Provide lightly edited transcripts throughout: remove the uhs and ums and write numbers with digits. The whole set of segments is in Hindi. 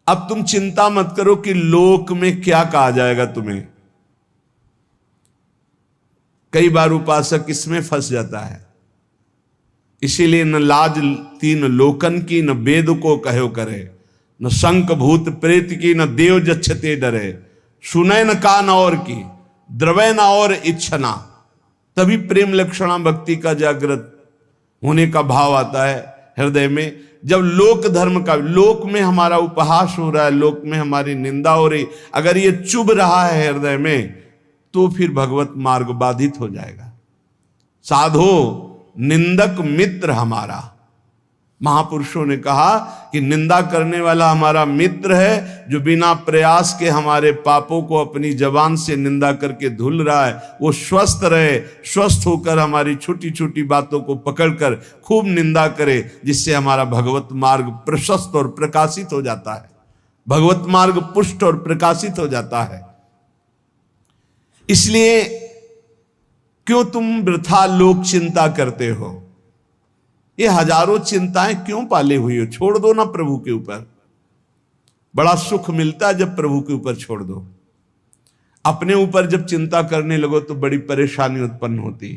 अब तुम चिंता मत करो कि लोक में क्या कहा जाएगा तुम्हें। कई बार उपासक इसमें फंस जाता है। इसीलिए न लाज तीन लोकन की, न वेद को कहो करे, न शंख भूत प्रेत की, न देव जच्छते डरे, सुने न कान और की, द्रवै न और इच्छना। तभी प्रेम लक्षणा भक्ति का जागृत होने का भाव आता है हृदय में। जब लोक धर्म का, लोक में हमारा उपहास हो रहा है, लोक में हमारी निंदा हो रही, अगर ये चुभ रहा है हृदय में, तो फिर भगवत मार्ग बाधित हो जाएगा। साधो निंदक मित्र हमारा, महापुरुषों ने कहा कि निंदा करने वाला हमारा मित्र है, जो बिना प्रयास के हमारे पापों को अपनी जबान से निंदा करके धुल रहा है, वो स्वस्थ रहे, स्वस्थ होकर हमारी छोटी छोटी बातों को पकड़कर खूब निंदा करे, जिससे हमारा भगवत मार्ग प्रशस्त और प्रकाशित हो जाता है, भगवत मार्ग पुष्ट और प्रकाशित हो जाता है। इसलिए क्यों तुम वृथा लोक चिंता करते हो? ये हजारों चिंताएं क्यों पाले हुई हो? छोड़ दो ना प्रभु के ऊपर। बड़ा सुख मिलता है जब प्रभु के ऊपर छोड़ दो। अपने ऊपर जब चिंता करने लगो तो बड़ी परेशानी उत्पन्न होती।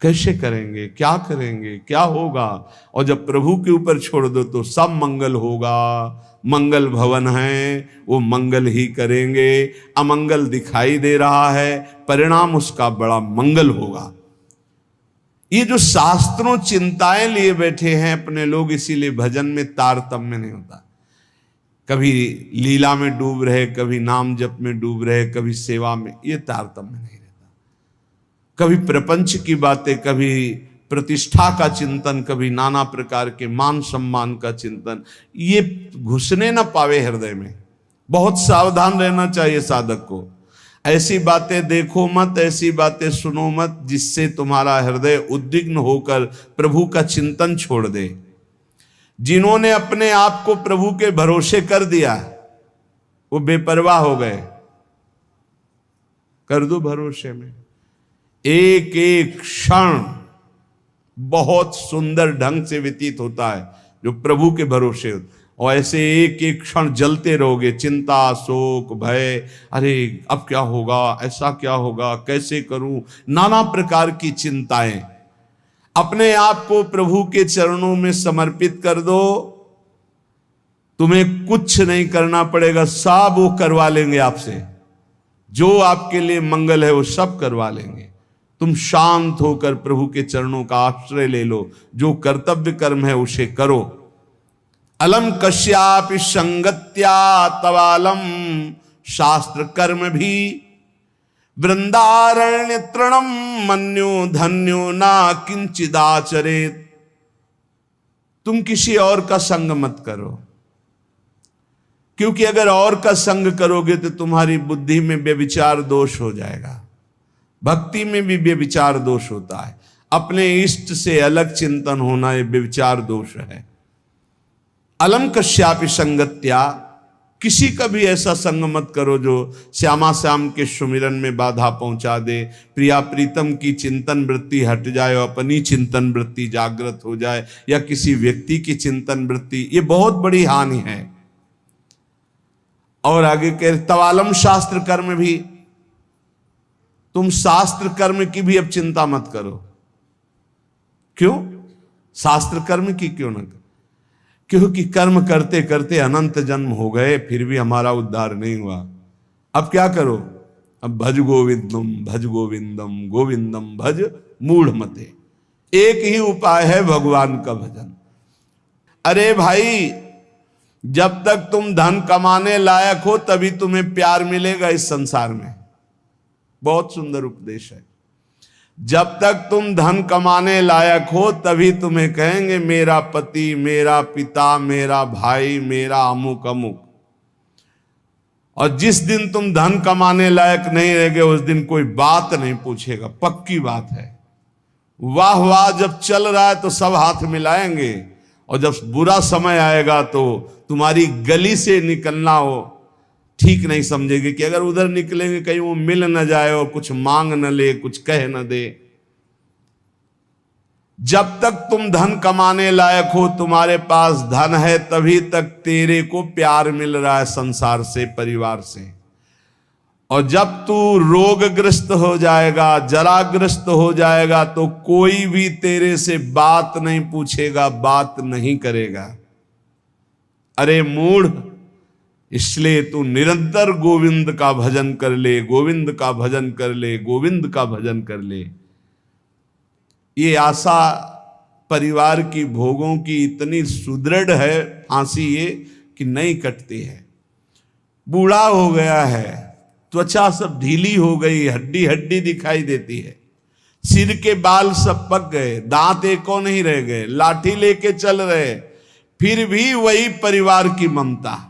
कैसे करेंगे, क्या करेंगे, क्या होगा? और जब प्रभु के ऊपर छोड़ दो तो सब मंगल होगा। मंगल भवन है, वो मंगल ही करेंगे। अमंगल दिखाई दे रहा है, परिणाम उसका बड़ा मंगल होगा। ये जो शास्त्रों चिंताएं लिए बैठे हैं अपने लोग, इसीलिए भजन में तारतम्य नहीं होता। कभी लीला में डूब रहे, कभी नाम जप में डूब रहे, कभी सेवा में, ये तारतम्य नहीं रहता। कभी प्रपंच की बातें, कभी प्रतिष्ठा का चिंतन, कभी नाना प्रकार के मान सम्मान का चिंतन, ये घुसने ना पावे हृदय में। बहुत सावधान रहना चाहिए साधक को। ऐसी बातें देखो मत, ऐसी बातें सुनो मत जिससे तुम्हारा हृदय उद्विग्न होकर प्रभु का चिंतन छोड़ दे। जिन्होंने अपने आप को प्रभु के भरोसे कर दिया, वो बेपरवाह हो गए। कर दो भरोसे में। एक एक क्षण बहुत सुंदर ढंग से व्यतीत होता है जो प्रभु के भरोसे होता। और ऐसे एक एक क्षण जलते रहोगे, चिंता, शोक, भय, अरे अब क्या होगा, ऐसा क्या होगा, कैसे करूं, नाना प्रकार की चिंताएं। अपने आप को प्रभु के चरणों में समर्पित कर दो, तुम्हें कुछ नहीं करना पड़ेगा, सब वो करवा लेंगे आपसे। जो आपके लिए मंगल है वो सब करवा लेंगे। तुम शांत होकर प्रभु के चरणों का आश्रय ले लो, जो कर्तव्य कर्म है उसे करो। अलम कश्यापि संगत्या तवालम शास्त्र कर्म भी वृंदारण्य तृणम मन्यो धन्यो ना किंचिदाचरेत। तुम किसी और का संग मत करो, क्योंकि अगर और का संग करोगे तो तुम्हारी बुद्धि में व्यभिचार दोष हो जाएगा। भक्ति में भी व्यभिचार दोष होता है। अपने इष्ट से अलग चिंतन होना ये व्यभिचार दोष है। अलम कश्यापि संगत्या, किसी का भी ऐसा संग मत करो जो श्यामा श्याम के सुमिरन में बाधा पहुंचा दे, प्रिया प्रीतम की चिंतन वृत्ति हट जाए और अपनी चिंतन वृत्ति जागृत हो जाए, या किसी व्यक्ति की चिंतन वृत्ति, ये बहुत बड़ी हानि है। और आगे कह तवालम शास्त्र कर्म भी, तुम शास्त्र कर्म की भी अब चिंता मत करो। क्यों? शास्त्र कर्म की क्यों ना? क्योंकि कर्म करते करते अनंत जन्म हो गए, फिर भी हमारा उद्धार नहीं हुआ। अब क्या करो? अब भज गोविंदम भज गोविंदम गोविंदम भज मूढ़ मते। एक ही उपाय है भगवान का भजन। अरे भाई, जब तक तुम धन कमाने लायक हो तभी तुम्हें प्यार मिलेगा इस संसार में। बहुत सुंदर उपदेश है। जब तक तुम धन कमाने लायक हो तभी तुम्हें कहेंगे मेरा पति, मेरा पिता, मेरा भाई, मेरा अमुक अमुक। और जिस दिन तुम धन कमाने लायक नहीं रहोगे उस दिन कोई बात नहीं पूछेगा, पक्की बात है। वाह वाह जब चल रहा है तो सब हाथ मिलाएंगे, और जब बुरा समय आएगा तो तुम्हारी गली से निकलना हो ठीक नहीं समझेगी कि अगर उधर निकलेंगे कहीं वो मिल न जाए और कुछ मांग न ले, कुछ कह न दे। जब तक तुम धन कमाने लायक हो, तुम्हारे पास धन है, तभी तक तेरे को प्यार मिल रहा है संसार से, परिवार से। और जब तू रोगग्रस्त हो जाएगा, जराग्रस्त हो जाएगा, तो कोई भी तेरे से बात नहीं पूछेगा, बात नहीं करेगा। अरे मूढ़, इसलिए तू निरंतर गोविंद का भजन कर ले, गोविंद का भजन कर ले, गोविंद का भजन कर ले। ये आशा परिवार की भोगों की इतनी सुदृढ़ है, फांसी ये कि नहीं कटती है। बूढ़ा हो गया है, त्वचा सब ढीली हो गई, हड्डी हड्डी दिखाई देती है, सिर के बाल सब पक गए, दांत एको नहीं रह गए, लाठी लेके चल रहे, फिर भी वही परिवार की ममता।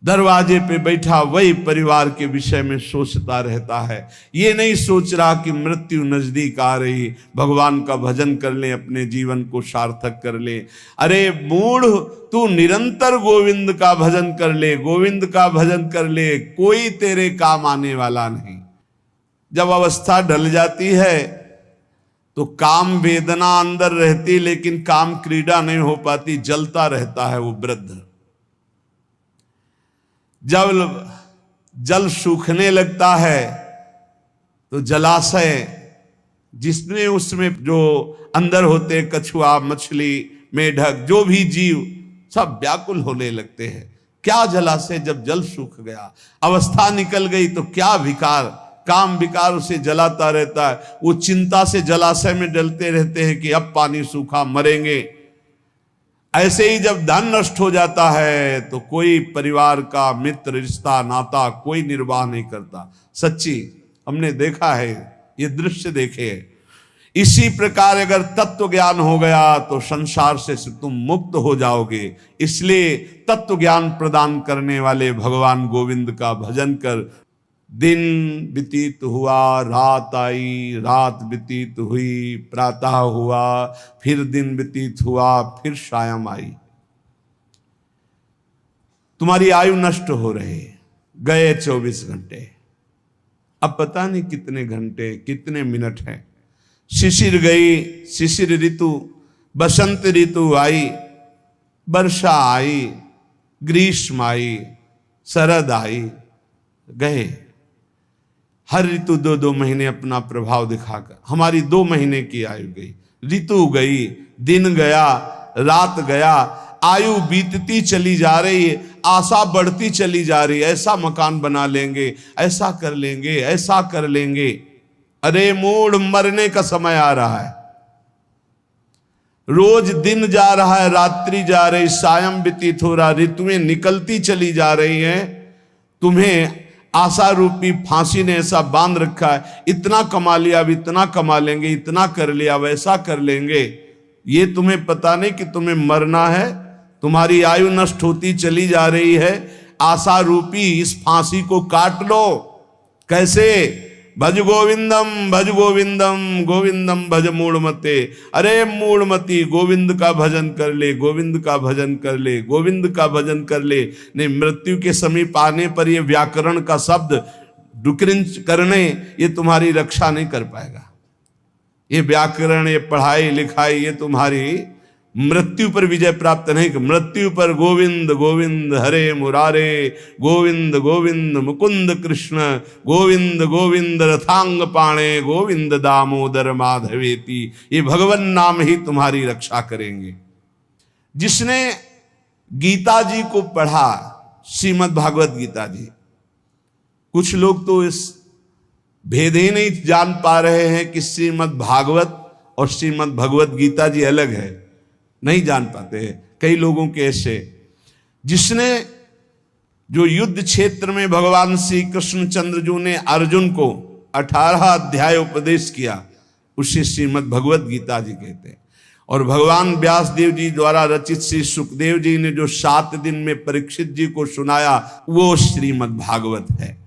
दरवाजे पे बैठा वही परिवार के विषय में सोचता रहता है। ये नहीं सोच रहा कि मृत्यु नजदीक आ रही, भगवान का भजन कर ले, अपने जीवन को सार्थक कर ले। अरे मूढ़, तू निरंतर गोविंद का भजन कर ले, गोविंद का भजन कर ले, कोई तेरे काम आने वाला नहीं। जब अवस्था ढल जाती है तो काम वेदना अंदर रहती, लेकिन काम क्रीड़ा नहीं हो पाती, जलता रहता है वो वृद्ध। जब जल सूखने लगता है तो जलाशय, जिसमें उसमें जो अंदर होते, कछुआ, मछली, मेढक, जो भी जीव, सब व्याकुल होने लगते हैं। क्या जलाशय, जब जल सूख गया, अवस्था निकल गई, तो क्या विकार, काम विकार उसे जलाता रहता है। वो चिंता से जलाशय में डलते रहते हैं कि अब पानी सूखा, मरेंगे। ऐसे ही जब धन नष्ट हो जाता है तो कोई परिवार का मित्र, रिश्ता, नाता कोई निर्वाह नहीं करता। सच्ची हमने देखा है, ये दृश्य देखे। इसी प्रकार अगर तत्व ज्ञान हो गया तो संसार से तुम मुक्त हो जाओगे। इसलिए तत्व ज्ञान प्रदान करने वाले भगवान गोविंद का भजन कर। दिन व्यतीत हुआ, रात आई, रात व्यतीत हुई, प्रातः हुआ, फिर दिन व्यतीत हुआ, फिर सायं आई। तुम्हारी आयु नष्ट हो रही, गए 24 घंटे, अब पता नहीं कितने घंटे, कितने मिनट हैं। शिशिर गई, शिशिर ऋतु, बसंत ऋतु आई, वर्षा आई, ग्रीष्म आई, शरद आई, गए। हर ऋतु 2-2 महीने अपना प्रभाव दिखाकर हमारी 2 महीने की आयु गई, ऋतु गई, दिन गया, रात गया, आयु बीतती चली जा रही है, आशा बढ़ती चली जा रही है। ऐसा मकान बना लेंगे, ऐसा कर लेंगे, ऐसा कर लेंगे। अरे मूढ़, मरने का समय आ रहा है। रोज दिन जा रहा है, रात्रि जा रही, सायं व्यतीत हो रहा, ऋतुएं निकलती चली जा रही हैं। तुम्हें आशा रूपी फांसी ने ऐसा बांध रखा है, इतना कमा लिया, अब इतना कमा लेंगे, इतना कर लिया, वैसा कर लेंगे। ये तुम्हें पता नहीं कि तुम्हें मरना है। तुम्हारी आयु नष्ट होती चली जा रही है। आशा रूपी इस फांसी को काट लो। कैसे? भज गोविंदम, भज गोविंदम, गोविंदम भज मूढ़मते। अरे मूढ़मती, गोविंद का भजन कर ले, गोविंद का भजन कर ले, गोविंद का भजन कर ले। नहीं, मृत्यु के समीप आने पर ये व्याकरण का शब्द डुक्रिंच करने, ये तुम्हारी रक्षा नहीं कर पाएगा। ये व्याकरण, ये पढ़ाई लिखाई, ये तुम्हारी मृत्यु पर विजय प्राप्त नहीं। मृत्यु पर गोविंद गोविंद हरे मुरारे, गोविंद गोविंद मुकुंद कृष्ण, गोविंद गोविंद रथांग पाणे, गोविंद दामोदर माधवेति। ये भगवान नाम ही तुम्हारी रक्षा करेंगे। जिसने गीता जी को पढ़ा, श्रीमद् भागवत गीता जी, कुछ लोग तो इस भेद ही नहीं जान पा रहे हैं कि श्रीमद् भागवत और श्रीमद् भगवत गीता जी अलग है, नहीं जान पाते हैं कई लोगों के ऐसे। जिसने जो युद्ध क्षेत्र में भगवान श्री कृष्णचंद्र जी ने अर्जुन को 18 अध्याय उपदेश किया, उसे श्रीमद् भगवत गीता जी कहते हैं। और भगवान व्यास देव जी द्वारा रचित श्री सुखदेव जी ने जो 7 दिन में परीक्षित जी को सुनाया, वो श्रीमद् भागवत है।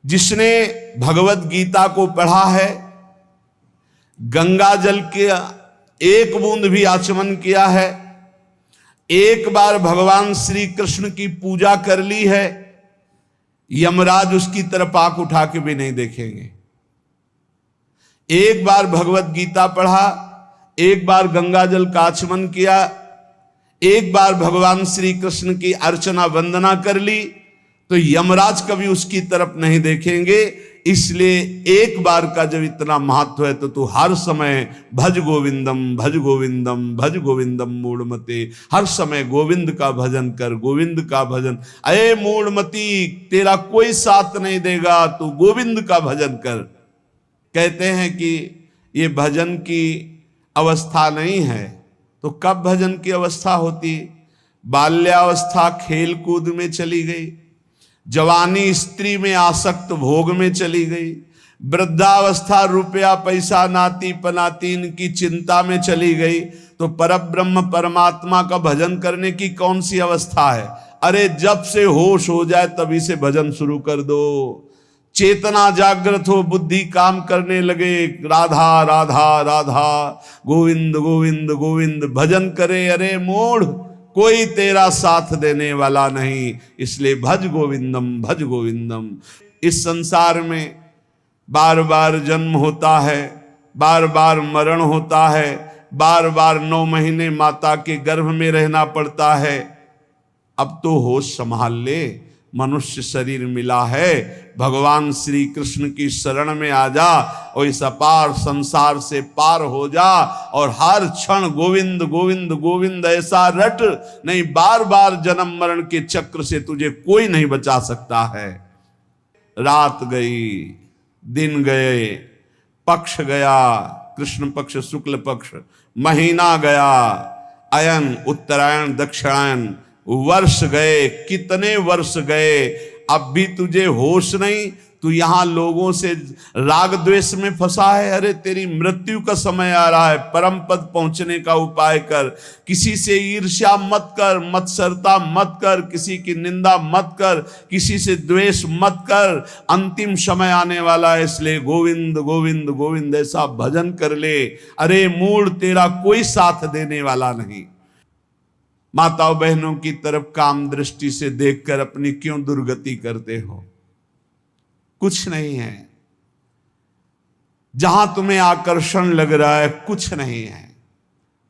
जिसने भगवत गीता को पढ़ा है, गंगा जल के एक बूंद भी आचमन किया है, एक बार भगवान श्री कृष्ण की पूजा कर ली है, यमराज उसकी तरफ आंख उठा के भी नहीं देखेंगे। एक बार भगवत गीता पढ़ा, एक बार गंगा जल का आचमन किया, एक बार भगवान श्री कृष्ण की अर्चना वंदना कर ली, तो यमराज कभी उसकी तरफ नहीं देखेंगे। इसलिए एक बार का जब इतना महत्व है तो तू हर समय भज गोविंदम भज गोविंदम भज गोविंदम मूढ़मते, हर समय गोविंद का भजन कर, गोविंद का भजन। अये मूढ़मती, तेरा कोई साथ नहीं देगा, तू गोविंद का भजन कर। कहते हैं कि ये भजन की अवस्था नहीं है, तो कब भजन की अवस्था होती? बाल्यावस्था खेल कूद में चली गई, जवानी स्त्री में आसक्त भोग में चली गई, वृद्धावस्था रुपया पैसा नाती पनातीन की चिंता में चली गई, तो परब्रह्म परमात्मा का भजन करने की कौन सी अवस्था है? अरे जब से होश हो जाए तभी से भजन शुरू कर दो। चेतना जागृत हो, बुद्धि काम करने लगे, राधा राधा राधा, गोविंद गोविंद गोविंद भजन करे। अरे मूढ़, कोई तेरा साथ देने वाला नहीं, इसलिए भज गोविंदम भज गोविंदम। इस संसार में बार बार जन्म होता है, बार बार मरण होता है, बार बार 9 महीने माता के गर्भ में रहना पड़ता है। अब तो होश संभाल ले, मनुष्य शरीर मिला है, भगवान श्री कृष्ण की शरण में आ जा और इस अपार संसार से पार हो जा, और हर क्षण गोविंद गोविंद गोविंद ऐसा रट, नहीं बार बार जन्म मरण के चक्र से तुझे कोई नहीं बचा सकता है। रात गई, दिन गए, पक्ष गया, कृष्ण पक्ष शुक्ल पक्ष, महीना गया, अयन उत्तरायण दक्षिणायन, वर्ष गए, कितने वर्ष गए, अब भी तुझे होश नहीं। तू यहां लोगों से राग द्वेष में फंसा है। अरे तेरी मृत्यु का समय आ रहा है, परम पद पहुंचने का उपाय कर। किसी से ईर्ष्या मत कर, मत्सरता मत कर, किसी की निंदा मत कर, किसी से द्वेष मत कर। अंतिम समय आने वाला है, इसलिए गोविंद गोविंद गोविंद ऐसा भजन कर ले। अरे मूढ़, तेरा कोई साथ देने वाला नहीं। माताओं बहनों की तरफ काम दृष्टि से देखकर अपनी क्यों दुर्गति करते हो? कुछ नहीं है। जहां तुम्हें आकर्षण लग रहा है कुछ नहीं है।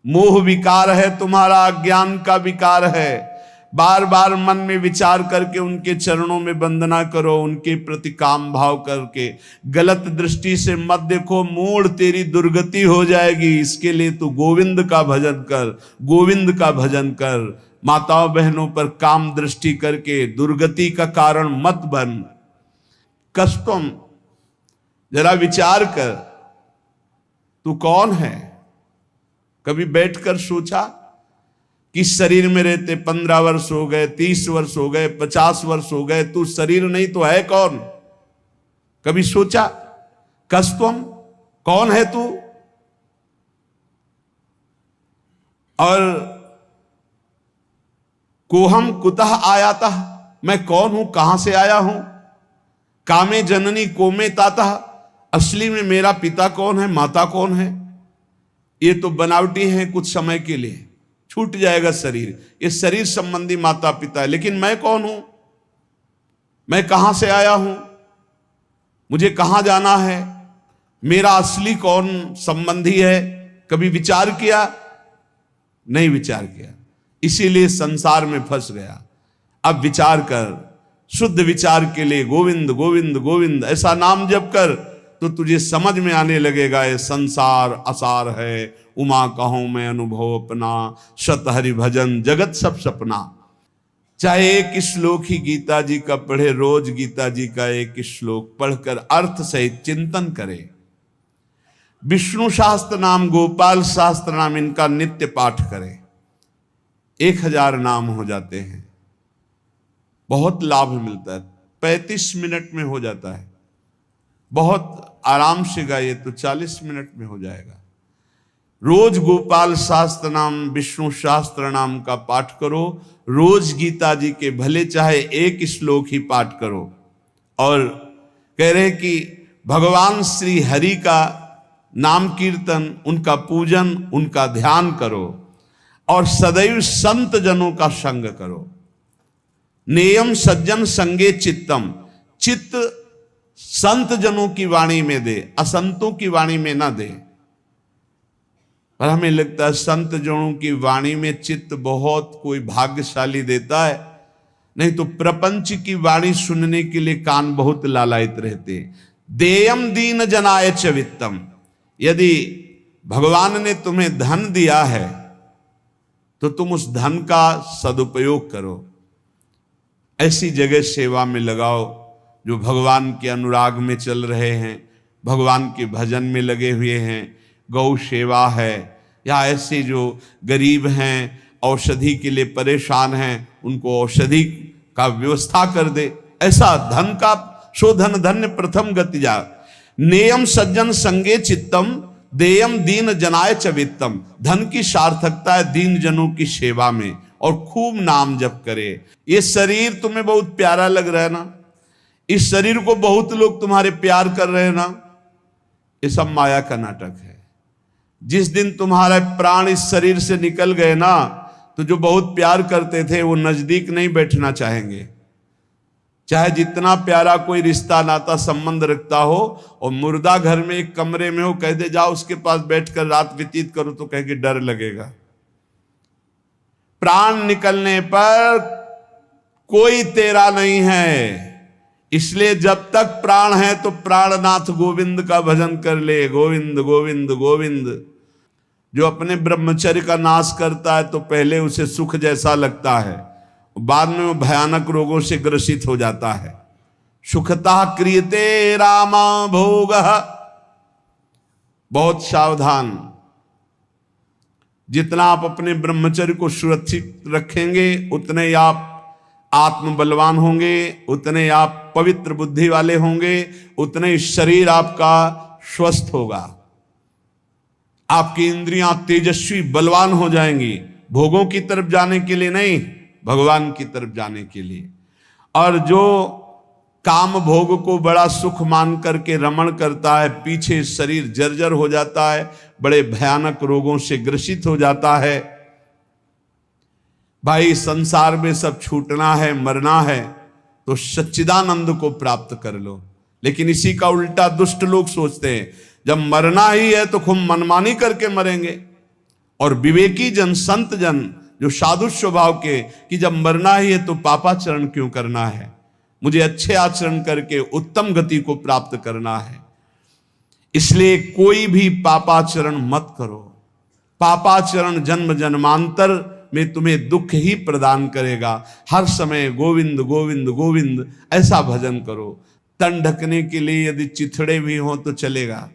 मोह विकार है तुम्हारा, अज्ञान का विकार है। बार बार मन में विचार करके उनके चरणों में वंदना करो, उनके प्रति काम भाव करके। गलत दृष्टि से मत देखो, मूढ़, तेरी दुर्गति हो जाएगी। इसके लिए तू गोविंद का भजन कर, गोविंद का भजन कर। माताओं बहनों पर काम दृष्टि करके दुर्गति का कारण मत बन। कष्टम, जरा विचार कर, तू कौन है? कभी बैठकर सोचा कि शरीर में रहते 15 वर्ष हो गए, 30 वर्ष हो गए, 50 वर्ष हो गए, तू शरीर नहीं तो है कौन? कभी सोचा? कष्टम, कौन है तू? और कोहम कुतः आयाता, मैं कौन हूं, कहां से आया हूं? कामे जननी कोमे ताता, असली में मेरा पिता कौन है, माता कौन है? ये तो बनावटी है, कुछ समय के लिए छूट जाएगा शरीर। ये शरीर संबंधी माता पिता है, लेकिन मैं कौन हूं? मैं कहां से आया हूं? मुझे कहां जाना है? मेरा असली कौन संबंधी है? कभी विचार किया? नहीं विचार किया, इसीलिए संसार में फंस गया। अब विचार कर, शुद्ध विचार के लिए गोविंद गोविंद गोविंद ऐसा नाम जप कर, तो तुझे समझ में आने लगेगा ये संसार असार है। उमा कहूं मैं अनुभव अपना, सत हरि भजन जगत सब सपना। चाहे एक श्लोक ही गीता जी का पढ़े, रोज गीता जी का एक श्लोक पढ़कर अर्थ सहित चिंतन करे। विष्णु शास्त्र नाम, गोपाल शास्त्र नाम, इनका नित्य पाठ करे। 1000 नाम हो जाते हैं, बहुत लाभ मिलता है। 35 मिनट में हो जाता है, बहुत आराम से गाइए तो 40 मिनट में हो जाएगा। रोज गोपाल शास्त्र नाम, विष्णु शास्त्र नाम का पाठ करो। रोज गीता जी के भले चाहे एक श्लोक ही पाठ करो। और कह रहे कि भगवान श्री हरि का नाम कीर्तन, उनका पूजन, उनका ध्यान करो, और सदैव संत जनों का संग करो। नेयम सज्जन संगे चित्तम, चित्त संत जनों की वाणी में दे, असंतों की वाणी में ना दे। पर हमें लगता है संत जनों की वाणी में चित्त बहुत कोई भाग्यशाली देता है, नहीं तो प्रपंच की वाणी सुनने के लिए कान बहुत लालायित रहते। देयम दीन जनाय च वित्तम, यदि भगवान ने तुम्हें धन दिया है तो तुम उस धन का सदुपयोग करो, ऐसी जगह सेवा में लगाओ जो भगवान के अनुराग में चल रहे हैं, भगवान के भजन में लगे हुए हैं, गौ सेवा है, या ऐसे जो गरीब हैं औषधि के लिए परेशान हैं उनको औषधि का व्यवस्था कर दे। ऐसा धन का शोधन धन्य प्रथम गति जा। नेयम सज्जन संगे चित्तम देयम दीन जनाय च वित्तम, धन की सार्थकता है दीन जनों की सेवा में, और खूब नाम जप करे। ये शरीर तुम्हें बहुत प्यारा लग रहा है ना, इस शरीर को बहुत लोग तुम्हारे प्यार कर रहे हैं ना, ये सब माया का नाटक है। जिस दिन तुम्हारा प्राण इस शरीर से निकल गए ना, तो जो बहुत प्यार करते थे वो नजदीक नहीं बैठना चाहेंगे। चाहे जितना प्यारा कोई रिश्ता नाता संबंध रखता हो, और मुर्दा घर में एक कमरे में हो, कह दे जाओ उसके पास बैठकर रात व्यतीत करो, तो कह के डर लगेगा। प्राण निकलने पर कोई तेरा नहीं है, इसलिए जब तक प्राण है तो प्राणनाथ गोविंद का भजन कर ले। गोविंद गोविंद गोविंद। जो अपने ब्रह्मचर्य का नाश करता है तो पहले उसे सुख जैसा लगता है, बाद में वो भयानक रोगों से ग्रसित हो जाता है। सुखता क्रियते रामा भोग। बहुत सावधान, जितना आप अपने ब्रह्मचर्य को सुरक्षित रखेंगे उतने ही आप आत्म बलवान होंगे, उतने आप पवित्र बुद्धि वाले होंगे, उतने ही शरीर आपका स्वस्थ होगा, आपकी इंद्रियां तेजस्वी बलवान हो जाएंगी, भोगों की तरफ जाने के लिए नहीं, भगवान की तरफ जाने के लिए। और जो काम भोग को बड़ा सुख मान करके रमण करता है, पीछे शरीर जर्जर हो जाता है, बड़े भयानक रोगों से ग्रसित हो जाता है। भाई संसार में सब छूटना है, मरना है, तो सच्चिदानंद को प्राप्त कर लो। लेकिन इसी का उल्टा दुष्ट लोग सोचते हैं, जब मरना ही है तो खूब मनमानी करके मरेंगे। और विवेकी जन, संत जन जो साधु स्वभाव के, कि जब मरना ही है तो पापाचरण क्यों करना है, मुझे अच्छे आचरण करके उत्तम गति को प्राप्त करना है। इसलिए कोई भी पापाचरण मत करो। पापाचरण जन्म जन्मांतर में तुम्हें दुख ही प्रदान करेगा। हर समय गोविंद गोविंद गोविंद ऐसा भजन करो। तन ढकने के लिए यदि चिथड़े भी हो तो चलेगा,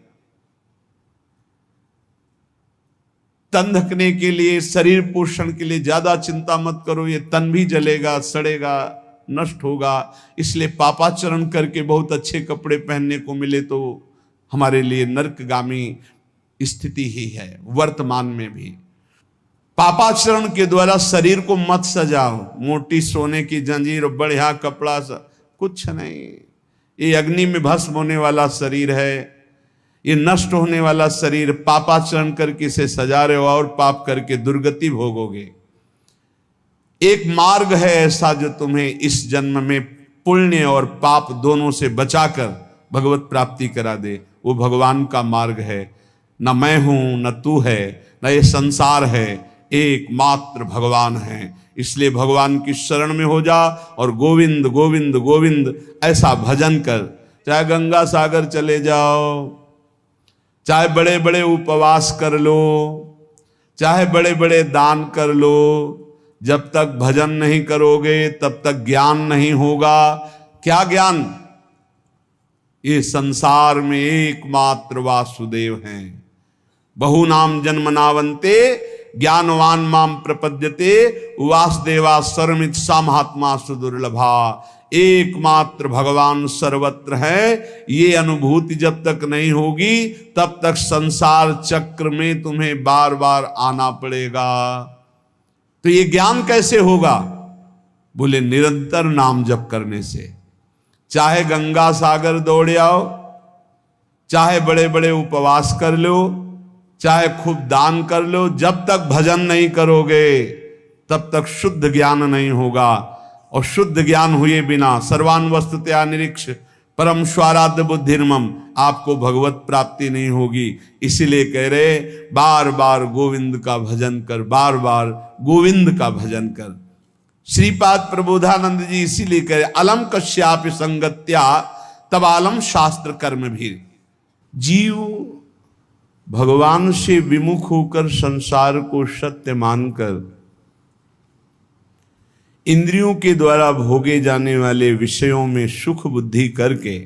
तन ढकने के लिए, शरीर पोषण के लिए ज्यादा चिंता मत करो, ये तन भी जलेगा, सड़ेगा, नष्ट होगा। इसलिए पापाचरण करके बहुत अच्छे कपड़े पहनने को मिले तो हमारे लिए नरकगामी स्थिति ही है। वर्तमान में भी पापाचरण के द्वारा शरीर को मत सजाओ, मोटी सोने की जंजीर और बढ़िया कपड़ा कुछ नहीं। ये अग्नि में भस्म होने वाला शरीर है, ये नष्ट होने वाला शरीर। पापाचरण करके इसे सजा रहे हो और पाप करके दुर्गति भोगोगे। एक मार्ग है ऐसा जो तुम्हें इस जन्म में पुण्य और पाप दोनों से बचाकर भगवत प्राप्ति करा दे। वो भगवान का मार्ग है। न मैं हूं, न तू है, न ये संसार है, एकमात्र भगवान है। इसलिए भगवान की शरण में हो जा और गोविंद गोविंद गोविंद ऐसा भजन कर। चाहे गंगा सागर चले जाओ, चाहे बड़े बड़े उपवास कर लो, चाहे बड़े बड़े दान कर लो, जब तक भजन नहीं करोगे तब तक ज्ञान नहीं होगा। क्या ज्ञान? ये संसार में एकमात्र वासुदेव हैं। बहुनाम जन्मनावन्ते ज्ञानवान माम प्रपद्यते वासुदेवा सर्वमित सा महात्मा सुदुर्लभा। एकमात्र भगवान सर्वत्र है। ये अनुभूति जब तक नहीं होगी तब तक संसार चक्र में तुम्हें बार बार आना पड़ेगा। तो ये ज्ञान कैसे होगा? बोले निरंतर नाम जप करने से। चाहे गंगा सागर दौड़ आओ, चाहे बड़े बड़े उपवास कर लो, चाहे खूब दान कर लो, जब तक भजन नहीं करोगे तब तक शुद्ध ज्ञान नहीं होगा। और शुद्ध ज्ञान हुए बिना सर्वान वस्तुतया निरीक्ष परम स्वाराध्य बुद्धिर्मम, आपको भगवत प्राप्ति नहीं होगी। इसीलिए कह रहे बार बार गोविंद का भजन कर, बार बार गोविंद का भजन कर। श्रीपाद प्रबोधानंद जी इसीलिए कह रहे अलम कश्यापि संगत्या तब आलम शास्त्र कर्म भी। जीव भगवान से विमुख होकर संसार को सत्य मानकर इंद्रियों के द्वारा भोगे जाने वाले विषयों में सुख बुद्धि करके,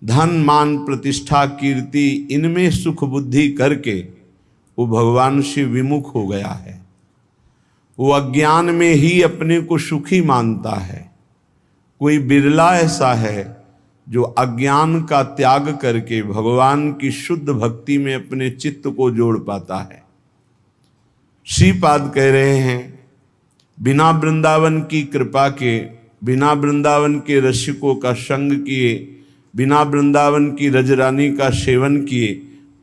धन मान प्रतिष्ठा कीर्ति इनमें सुख बुद्धि करके वो भगवान से विमुख हो गया है। वो अज्ञान में ही अपने को सुखी मानता है। कोई बिरला ऐसा है जो अज्ञान का त्याग करके भगवान की शुद्ध भक्ति में अपने चित्त को जोड़ पाता है। श्रीपाद कह रहे हैं बिना वृंदावन की कृपा के, बिना वृंदावन के रसिकों का संग किए, बिना वृंदावन की रजरानी का सेवन किए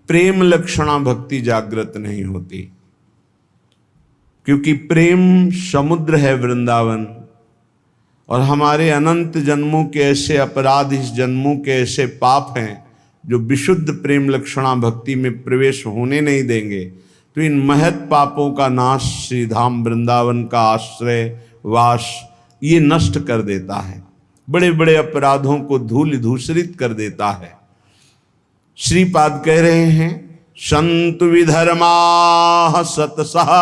प्रेम लक्षणा भक्ति जागृत नहीं होती। क्योंकि प्रेम समुद्र है वृंदावन, और हमारे अनंत जन्मों के ऐसे अपराध, इस जन्मों के ऐसे पाप हैं जो विशुद्ध प्रेम लक्षणा भक्ति में प्रवेश होने नहीं देंगे। तो इन महत पापों का नाश श्री धाम वृंदावन का आश्रय वास ये नष्ट कर देता है, बड़े बड़े अपराधों को धूल धूसरित कर देता है। श्रीपाद कह रहे हैं संतु विधर्मा सतसः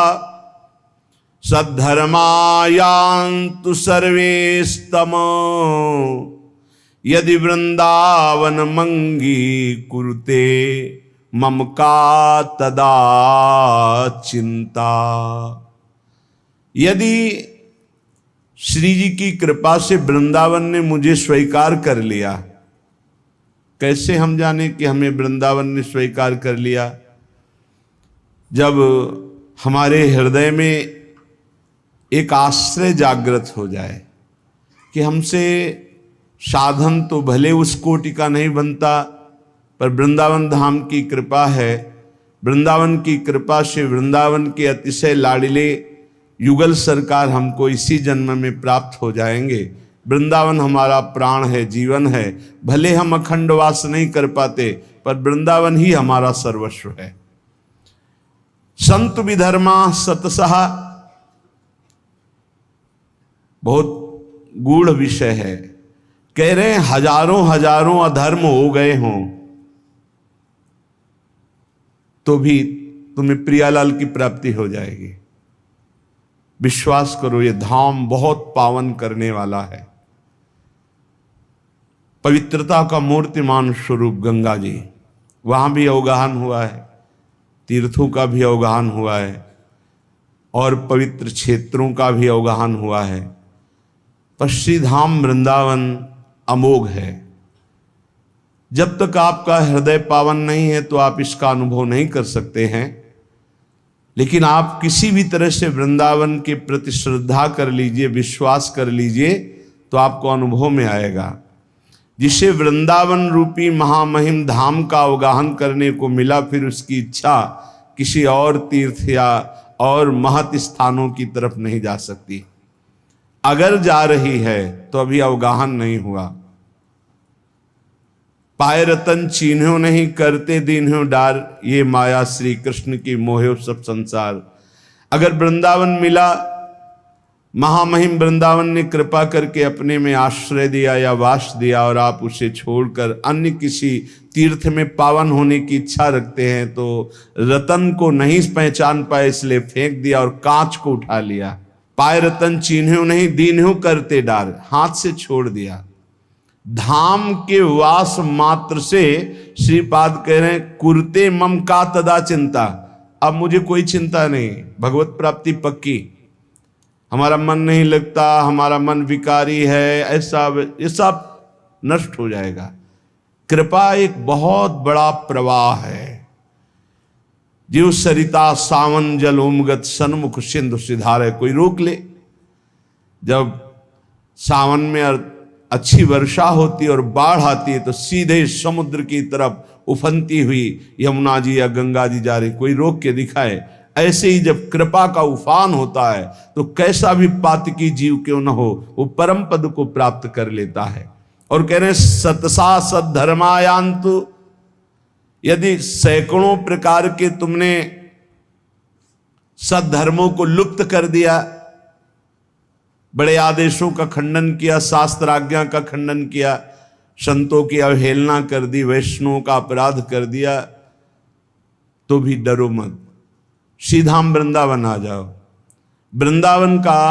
सद्धर्मायान्तु सर्वेस्तम यदि वृंदावन मंगी कुरुते मम का तदा चिंता। यदि श्री जी की कृपा से वृंदावन ने मुझे स्वीकार कर लिया, कैसे हम जाने कि हमें वृंदावन ने स्वीकार कर लिया? जब हमारे हृदय में एक आश्रय जागृत हो जाए कि हमसे साधन तो भले उस कोटि का नहीं बनता, पर वृंदावन धाम की कृपा है। वृंदावन की कृपा से वृंदावन के अतिशय लाडले युगल सरकार हमको इसी जन्म में प्राप्त हो जाएंगे। वृंदावन हमारा प्राण है, जीवन है। भले हम अखंड वास नहीं कर पाते, पर वृंदावन ही हमारा सर्वस्व है। संत विधर्मा सतसः बहुत गूढ़ विषय है। कह रहे हैं हजारों हजारों अधर्म हो गए हों तो भी तुम्हें प्रियालाल की प्राप्ति हो जाएगी। विश्वास करो, ये धाम बहुत पावन करने वाला है। पवित्रता का मूर्तिमान स्वरूप गंगा जी, वहां भी अवगाहन हुआ है, तीर्थों का भी अवगाहन हुआ है और पवित्र क्षेत्रों का भी अवगाहन हुआ है। पर श्री धाम वृंदावन अमोघ है। जब तक आपका हृदय पावन नहीं है तो आप इसका अनुभव नहीं कर सकते हैं। लेकिन आप किसी भी तरह से वृंदावन के प्रति श्रद्धा कर लीजिए, विश्वास कर लीजिए, तो आपको अनुभव में आएगा। जिसे वृंदावन रूपी महामहिम धाम का अवगाहन करने को मिला, फिर उसकी इच्छा किसी और तीर्थ या और महत स्थानों की तरफ नहीं जा सकती। अगर जा रही है तो अभी अवगाहन नहीं हुआ। पाए रतन चीन्हो नहीं, करते दीन्हो डार, ये माया श्री कृष्ण की मोहे सब संसार। अगर वृंदावन मिला, महामहिम वृंदावन ने कृपा करके अपने में आश्रय दिया या वास दिया, और आप उसे छोड़कर अन्य किसी तीर्थ में पावन होने की इच्छा रखते हैं, तो रतन को नहीं पहचान पाए इसलिए फेंक दिया और कांच को उठा लिया। पाए रतन चीन्हो नहीं, दीन्हो करते डार, हाथ से छोड़ दिया। धाम के वास मात्र से श्रीपाद कह रहे हैं कुरते मम का तदा चिंता। अब मुझे कोई चिंता नहीं, भगवत प्राप्ति पक्की। हमारा मन नहीं लगता, हमारा मन विकारी है, ऐसा ये सब नष्ट हो जाएगा। कृपा एक बहुत बड़ा प्रवाह है। जीव सरिता सावन जल उमगत सन्मुख सिंधु सिधारे, कोई रोक ले। जब सावन में अच्छी वर्षा होती और बाढ़ आती है तो सीधे समुद्र की तरफ उफनती हुई यमुना जी या गंगा जी जा रही, कोई रोक के दिखाए। ऐसे ही जब कृपा का उफान होता है तो कैसा भी पातकी जीव क्यों न हो, वो परम पद को प्राप्त कर लेता है। और कह रहे हैं सतसा सद्धर्मायांतु, यदि सैकड़ों प्रकार के तुमने सद्धर्मों को लुप्त कर दिया, बड़े आदेशों का खंडन किया, शास्त्राज्ञा का खंडन किया, संतों की अवहेलना कर दी, वैष्णवों का अपराध कर दिया, तो भी डरो मत, सीधा हम वृंदावन आ जाओ। वृंदावन का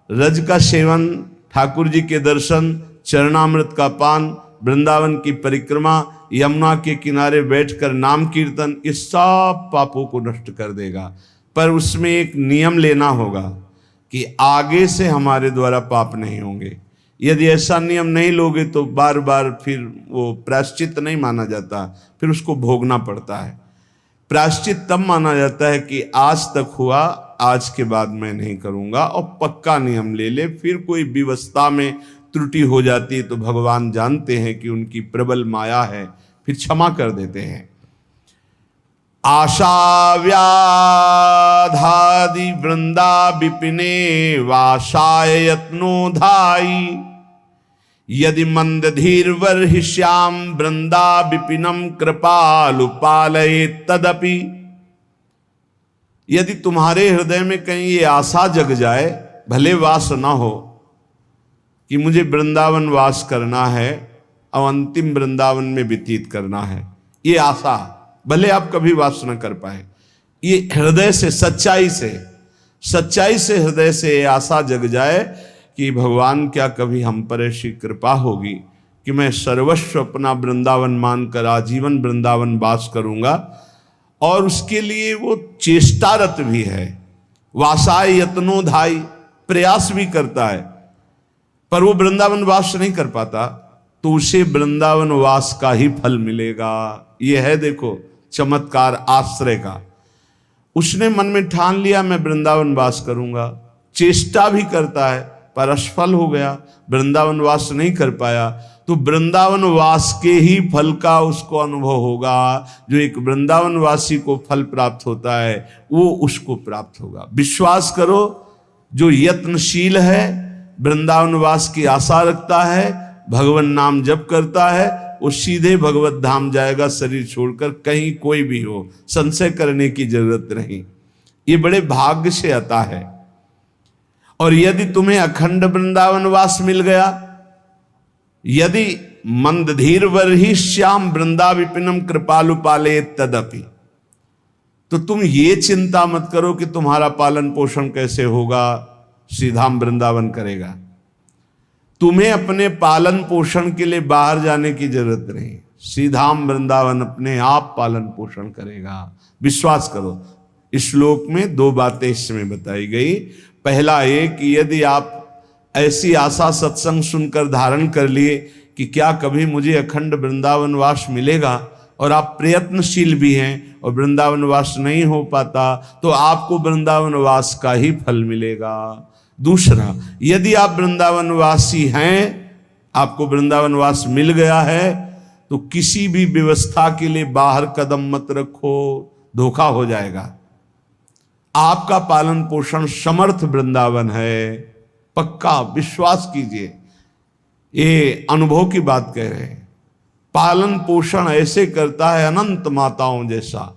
रज का सेवन, ठाकुर जी के दर्शन, चरणामृत का पान, वृंदावन की परिक्रमा, यमुना के किनारे बैठकर नाम कीर्तन, इस सब पापों को नष्ट कर देगा। पर उसमें एक नियम लेना होगा कि आगे से हमारे द्वारा पाप नहीं होंगे। यदि ऐसा नियम नहीं लोगे तो बार बार फिर वो प्रायश्चित नहीं माना जाता, फिर उसको भोगना पड़ता है। प्रायश्चित तब माना जाता है कि आज तक हुआ, आज के बाद मैं नहीं करूंगा, और पक्का नियम ले ले। फिर कोई व्यवस्था में त्रुटि हो जाती है तो भगवान जानते हैं कि उनकी प्रबल माया है, फिर क्षमा कर देते हैं। आशा व्याधादि वृंदा विपिने वासाय यत्नोधाई, यदि मंद धीर वर्हिष्याम वृंदा विपिनम कृपालु पालये तदपि। यदि तुम्हारे हृदय में कहीं ये आशा जग जाए, भले वास ना हो कि मुझे वृंदावन वास करना है और अंतिम वृंदावन में व्यतीत करना है, ये आशा भले आप कभी वास न कर पाए, ये हृदय से सच्चाई से हृदय से ये आशा जग जाए कि भगवान क्या कभी हम पर ऐसी कृपा होगी कि मैं सर्वस्व अपना वृंदावन मानकर आजीवन वृंदावन वास करूंगा। और उसके लिए वो चेष्टारत भी है, वासाय यत्नोधाई, प्रयास भी करता है, पर वो वृंदावन वास नहीं कर पाता, तो उसे वृंदावन वास का ही फल मिलेगा। ये है देखो चमत्कार आश्रय का। उसने मन में ठान लिया मैं वृंदावन वास करूंगा, चेष्टा भी करता है पर असफल हो गया, वृंदावन वास नहीं कर पाया, तो वृंदावन वास के ही फल का उसको अनुभव होगा। जो एक वृंदावन वासी को फल प्राप्त होता है वो उसको प्राप्त होगा। विश्वास करो, जो यत्नशील है, वृंदावन वास की आशा रखता है, भगवान नाम जप करता है, वो सीधे भगवत धाम जाएगा, शरीर छोड़कर, कहीं कोई भी हो, संशय करने की जरूरत नहीं। ये बड़े भाग्य से आता है। और यदि तुम्हें अखंड वृंदावन वास मिल गया, यदि मंदधीर वर्हि श्याम वृंदा विपिनम कृपालु पाले तदपि, तो तुम ये चिंता मत करो कि तुम्हारा पालन पोषण कैसे होगा, सीधा वृंदावन करेगा। तुम्हें अपने पालन पोषण के लिए बाहर जाने की जरूरत नहीं, सीधा वृंदावन अपने आप पालन पोषण करेगा। विश्वास करो। इस श्लोक में दो बातें इसमें बताई गई। पहला ये कि यदि आप ऐसी आशा सत्संग सुनकर धारण कर लिए कि क्या कभी मुझे अखंड वृंदावन वास मिलेगा, और आप प्रयत्नशील भी हैं और वृंदावन वास नहीं हो पाता, तो आपको वृंदावन वास का ही फल मिलेगा। दूसरा, यदि आप वृंदावन वासी हैं, आपको वृंदावन वास मिल गया है, तो किसी भी व्यवस्था के लिए बाहर कदम मत रखो, धोखा हो जाएगा। आपका पालन पोषण समर्थ वृंदावन है, पक्का विश्वास कीजिए। ये अनुभव की बात कह रहे हैं। पालन पोषण ऐसे करता है अनंत माताओं जैसा।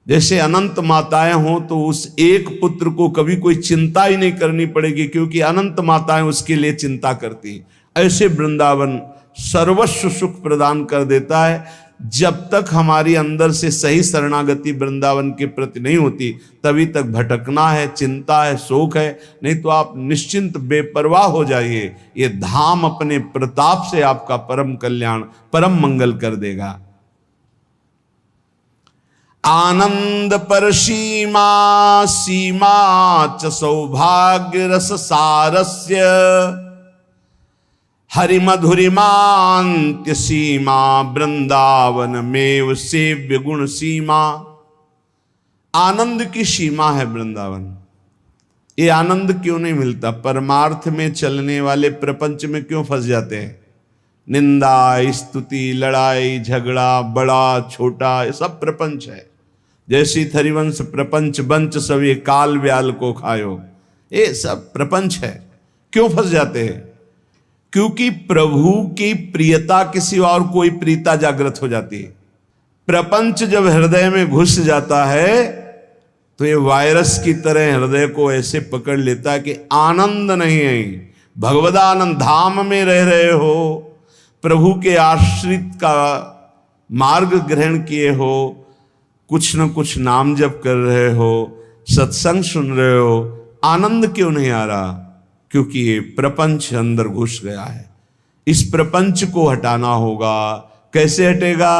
जैसे अनंत माताएं हों तो उस एक पुत्र को कभी कोई चिंता ही नहीं करनी पड़ेगी, क्योंकि अनंत माताएं उसके लिए चिंता करती। ऐसे वृंदावन सर्वस्व सुख प्रदान कर देता है। जब तक हमारी अंदर से सही शरणागति वृंदावन के प्रति नहीं होती, तभी तक भटकना है, चिंता है, शोक है। नहीं तो आप निश्चिंत बेपरवाह हो जाइए, ये धाम अपने प्रताप से आपका परम कल्याण, परम मंगल कर देगा। आनंद पर सीमा सीमा च सौभाग्य रस सारस्य, हरि मधुरिमांत्य सीमा वृंदावन में सेव्य गुण सीमा। आनंद की सीमा है वृंदावन। ये आनंद क्यों नहीं मिलता? परमार्थ में चलने वाले प्रपंच में क्यों फंस जाते हैं? निंदा, स्तुति, लड़ाई झगड़ा, बड़ा छोटा, ये सब प्रपंच है। जैसी थरिवंश प्रपंच बंच सब ये काल व्याल को खायो, ये सब प्रपंच है। क्यों फंस जाते हैं? क्योंकि प्रभु की प्रियता के सिवा और कोई प्रियता जागृत हो जाती है। प्रपंच जब हृदय में घुस जाता है तो ये वायरस की तरह हृदय को ऐसे पकड़ लेता है कि आनंद नहीं है। भगवदानंद धाम में रह रहे हो, प्रभु के आश्रित का मार्ग ग्रहण किए हो, कुछ न कुछ नाम जप कर रहे हो, सत्संग सुन रहे हो, आनंद क्यों नहीं आ रहा? क्योंकि ये प्रपंच अंदर घुस गया है। इस प्रपंच को हटाना होगा। कैसे हटेगा?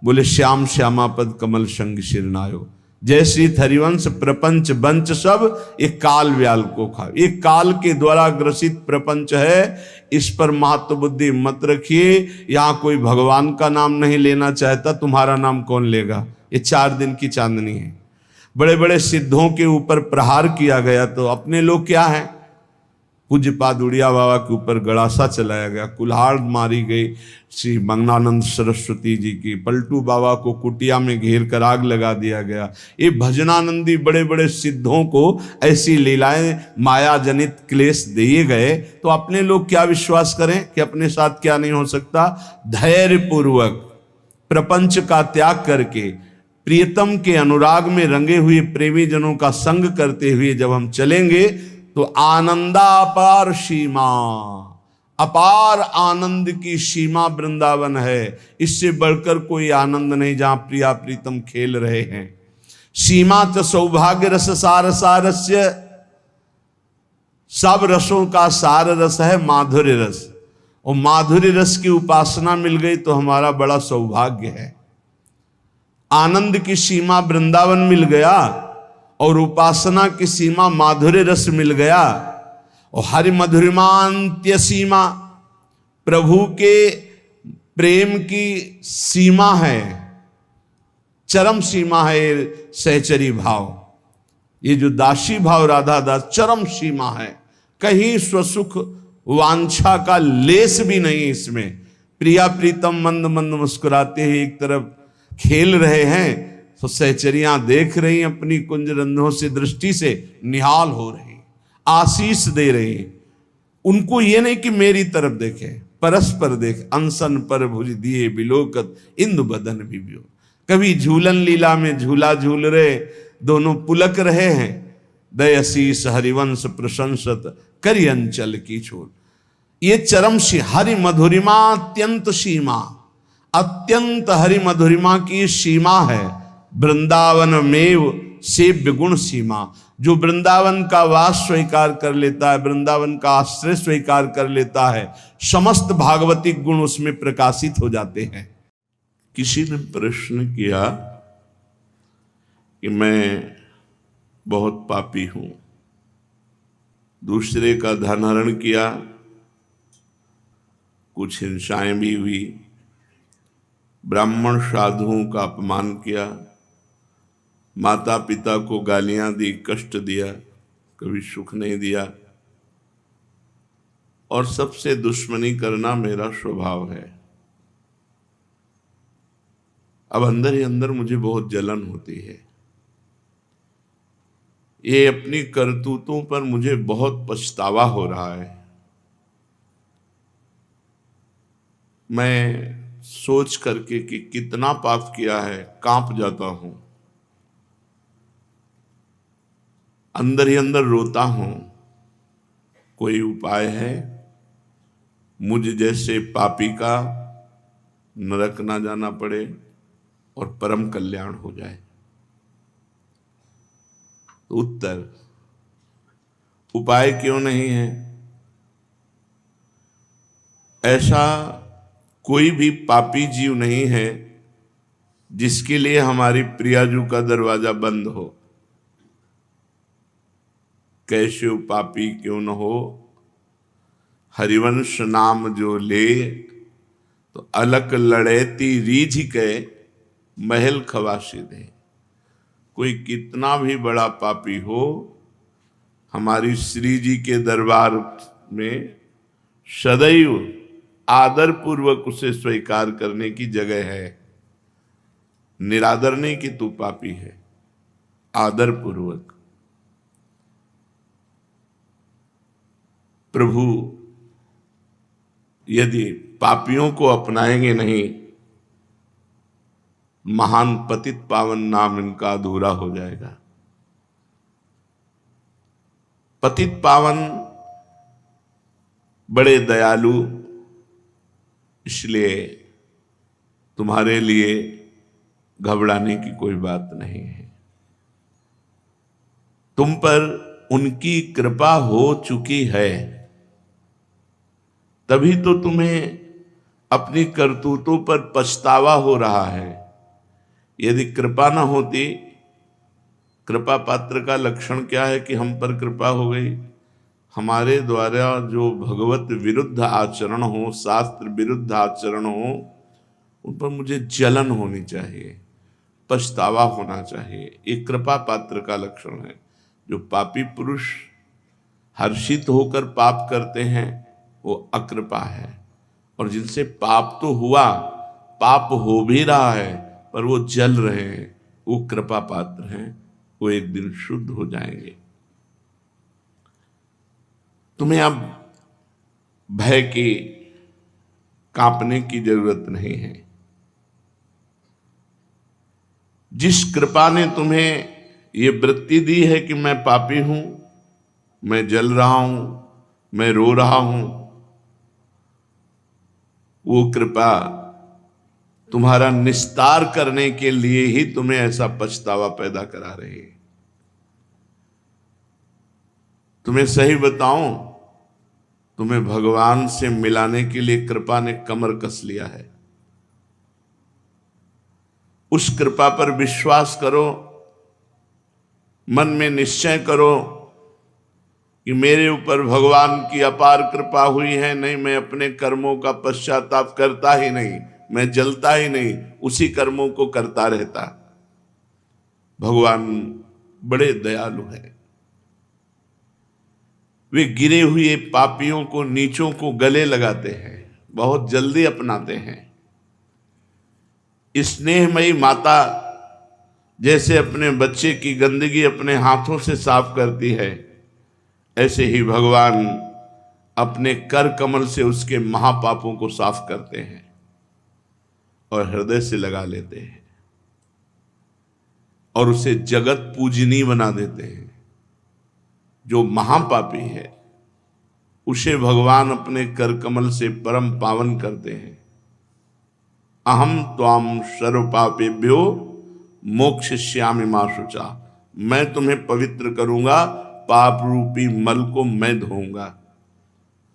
बोले श्याम श्यामा पद कमल संग शिरनायो। जय श्री हरिवंश प्रपंच बंच सब एक काल व्याल को खा। एक काल के द्वारा ग्रसित प्रपंच है, इस पर महत्व बुद्धि मत रखिए। यहां कोई भगवान का नाम नहीं लेना चाहता, तुम्हारा नाम कौन लेगा? ये 4 दिन की चांदनी है। बड़े बड़े सिद्धों के ऊपर प्रहार किया गया तो अपने लोग क्या हैं? पूज्यपाद उड़िया बाबा के ऊपर गड़ासा चलाया गया, कुल्हाड़ मारी गई श्री मंगनानंद सरस्वती जी की, पलटू बाबा को कुटिया में घेर कर आग लगा दिया गया। ये भजनानंदी बड़े बड़े सिद्धों को ऐसी लीलाएं माया जनित क्लेश दिए गए तो अपने लोग क्या विश्वास करें कि अपने साथ क्या नहीं हो सकता? धैर्य पूर्वक प्रपंच का त्याग करके प्रियतम के अनुराग में रंगे हुए प्रेमी जनों का संग करते हुए जब हम चलेंगे तो आनंदापार सीमा, अपार आनंद की सीमा वृंदावन है। इससे बढ़कर कोई आनंद नहीं जहां प्रिया प्रीतम खेल रहे हैं। सीमा च सौभाग्य रस सार सारस्य, सब रसों का सार रस है माधुर्य रस, और माधुर्य रस की उपासना मिल गई तो हमारा बड़ा सौभाग्य है। आनंद की सीमा वृंदावन मिल गया और उपासना की सीमा माधुर्य रस मिल गया, और हरि मधुरिमांत्य सीमा, प्रभु के प्रेम की सीमा है, चरम सीमा है सहचरी भाव। ये जो दासी भाव राधा दास चरम सीमा है, कहीं स्वसुख वांछा का लेस भी नहीं इसमें। प्रिया प्रीतम मंद मंद मुस्कुराते ही एक तरफ खेल रहे हैं तो सहचरियां देख रही अपनी कुंज रंध्रों से, दृष्टि से निहाल हो रही, आशीष दे रही। उनको ये नहीं कि मेरी तरफ देखे, परस्पर देख अनसन पर भुज दिए बिलोकत इंदु बदन बिबियो। कभी झूलन लीला में झूला झूल रहे, दोनों पुलक रहे हैं। दयशीष हरिवंश प्रशंसत करी अंचल की छोड़। ये चरम सी हरि मधुरिमा अत्यंत सीमा, अत्यंत हरि मधुरिमा की सीमा है। वृंदावन मेव सेव्य गुण सीमा, जो वृंदावन का वास स्वीकार कर लेता है, वृंदावन का आश्रय स्वीकार कर लेता है, समस्त भागवतिक गुण उसमें प्रकाशित हो जाते हैं। किसी ने प्रश्न किया कि मैं बहुत पापी हूं, दूसरे का धन हरण किया, कुछ हिंसाएं भी हुई, ब्राह्मण साधुओं का अपमान किया, माता पिता को गालियां दी, कष्ट दिया, कभी सुख नहीं दिया, और सबसे दुश्मनी करना मेरा स्वभाव है। अब अंदर ही अंदर मुझे बहुत जलन होती है। ये अपनी करतूतों पर मुझे बहुत पछतावा हो रहा है। मैं सोच करके कि कितना पाप किया है कांप जाता हूं, अंदर ही अंदर रोता हूं। कोई उपाय है मुझ जैसे पापी का नरक ना जाना पड़े और परम कल्याण हो जाए? तो उत्तर, उपाय क्यों नहीं है? ऐसा कोई भी पापी जीव नहीं है जिसके लिए हमारी प्रियाजू का दरवाजा बंद हो। कैसे पापी क्यों न हो, हरिवंश नाम जो ले तो अलक लड़ेती रीझ के महल खवासी दे। कोई कितना भी बड़ा पापी हो, हमारी श्री जी के दरबार में सदैव आदर पूर्वक उसे स्वीकार करने की जगह है। निरादर नहीं कि तू पापी है, आदर पूर्वक। प्रभु यदि पापियों को अपनाएंगे नहीं, महान पतित पावन नाम इनका अधूरा हो जाएगा। पतित पावन बड़े दयालु, इसलिए तुम्हारे लिए घबराने की कोई बात नहीं है। तुम पर उनकी कृपा हो चुकी है, तभी तो तुम्हें अपनी करतूतों पर पछतावा हो रहा है। यदि कृपा ना होती, कृपा पात्र का लक्षण क्या है कि हम पर कृपा हो गई। हमारे द्वारा जो भगवत विरुद्ध आचरण हो, शास्त्र विरुद्ध आचरण हो, उन पर मुझे जलन होनी चाहिए, पछतावा होना चाहिए। एक कृपा पात्र का लक्षण है। जो पापी पुरुष हर्षित होकर पाप करते हैं वो अकृपा है, और जिनसे पाप तो हुआ, पाप हो भी रहा है, पर वो जल रहे हैं, वो कृपा पात्र हैं। वो एक दिन शुद्ध हो जाएंगे। तुम्हें अब भय की, कांपने की जरूरत नहीं है। जिस कृपा ने तुम्हें ये वृत्ति दी है कि मैं पापी हूं, मैं जल रहा हूं, मैं रो रहा हूं, वो कृपा तुम्हारा निस्तार करने के लिए ही तुम्हें ऐसा पछतावा पैदा करा रही है। तुम्हें सही बताऊं, तुम्हें भगवान से मिलाने के लिए कृपा ने कमर कस लिया है। उस कृपा पर विश्वास करो, मन में निश्चय करो कि मेरे ऊपर भगवान की अपार कृपा हुई है। नहीं, मैं अपने कर्मों का पश्चाताप करता ही नहीं, मैं जलता ही नहीं, उसी कर्मों को करता रहता। भगवान बड़े दयालु हैं। वे गिरे हुए पापियों को, नीचों को गले लगाते हैं, बहुत जल्दी अपनाते हैं। स्नेहमयी माता जैसे अपने बच्चे की गंदगी अपने हाथों से साफ करती है, ऐसे ही भगवान अपने कर कमल से उसके महापापों को साफ करते हैं और हृदय से लगा लेते हैं और उसे जगत पूजनीय बना देते हैं। जो महापापी है उसे भगवान अपने कर कमल से परम पावन करते हैं। अहम त्वाम सर्वपापेभ्यो मोक्षयिष्यामि मा शुचा। मैं तुम्हें पवित्र करूंगा, पाप रूपी मल को मैं धोऊंगा।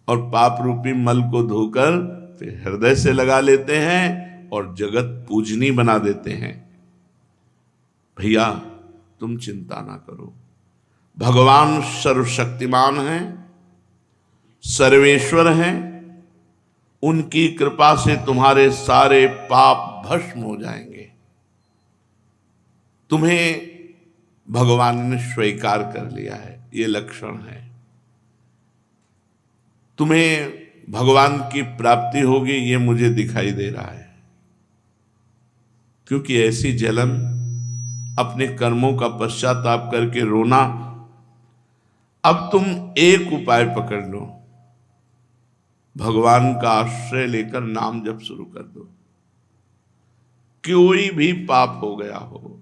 और पाप रूपी मल को धोकर फिर हृदय से लगा लेते हैं और जगत पूजनीय बना देते हैं। भैया तुम चिंता ना करो, भगवान सर्वशक्तिमान हैं, सर्वेश्वर हैं। उनकी कृपा से तुम्हारे सारे पाप भस्म हो जाएंगे। तुम्हें भगवान ने स्वीकार कर लिया है, ये लक्षण है। तुम्हें भगवान की प्राप्ति होगी, ये मुझे दिखाई दे रहा है। क्योंकि ऐसी जलन, अपने कर्मों का पश्चाताप करके रोना। अब तुम एक उपाय पकड़ लो, भगवान का आश्रय लेकर नाम जप शुरू कर दो। कोई भी पाप हो गया हो,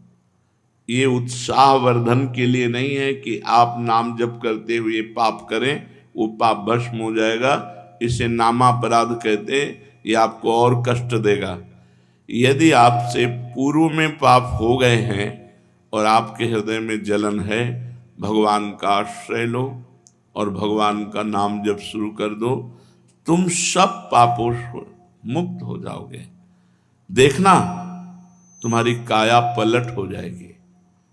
ये उत्साहवर्धन के लिए नहीं है कि आप नाम जप करते हुए पाप करें, वो पाप भस्म हो जाएगा। इसे नामापराध कहते हैं, ये आपको और कष्ट देगा। यदि आपसे पूर्व में पाप हो गए हैं और आपके हृदय में जलन है, भगवान का आश्रय लो और भगवान का नाम जप शुरू कर दो। तुम सब पापों से मुक्त हो जाओगे। देखना तुम्हारी काया पलट हो जाएगी।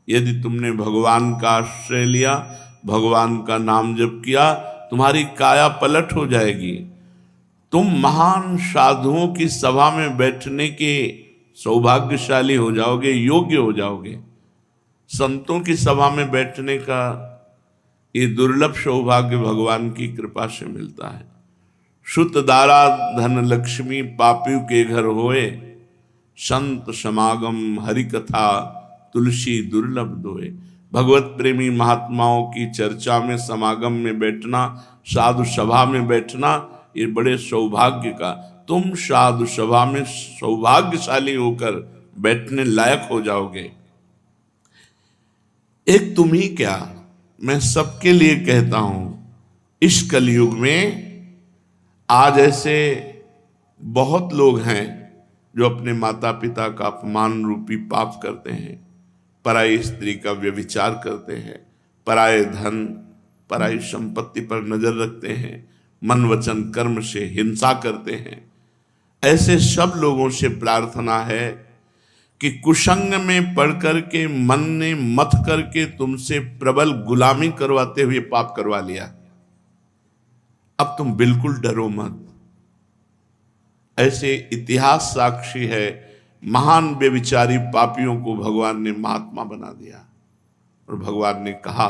यदि तुमने भगवान का आश्रय लिया, भगवान का नाम जप किया, तुम्हारी काया पलट हो जाएगी। तुम महान साधुओं की सभा में बैठने के सौभाग्यशाली हो जाओगे, योग्य हो जाओगे। संतों की सभा में बैठने का ये दुर्लभ सौभाग्य भगवान की कृपा से मिलता है। सुत दारा धन लक्ष्मी पापियों के घर होए, संत समागम हरि कथा तुलसी दुर्लभ दोए। भगवत प्रेमी महात्माओं की चर्चा में, समागम में बैठना, साधु सभा में बैठना, ये बड़े सौभाग्य का, तुम साधु सभा में सौभाग्यशाली होकर बैठने लायक हो जाओगे। एक तुम ही क्या, मैं सबके लिए कहता हूं, इस कलयुग में आज ऐसे बहुत लोग हैं जो अपने माता पिता का अपमान रूपी पाप करते हैं, पराई स्त्री का व्यभिचार करते हैं, पराये धन पराई संपत्ति पर नजर रखते हैं, मन वचन कर्म से हिंसा करते हैं। ऐसे सब लोगों से प्रार्थना है कि कुसंग में पढ़ करके मन ने मत करके तुमसे प्रबल गुलामी करवाते हुए पाप करवा लिया, अब तुम बिल्कुल डरो मत। ऐसे इतिहास साक्षी है, महान व्यभिचारी पापियों को भगवान ने महात्मा बना दिया और भगवान ने कहा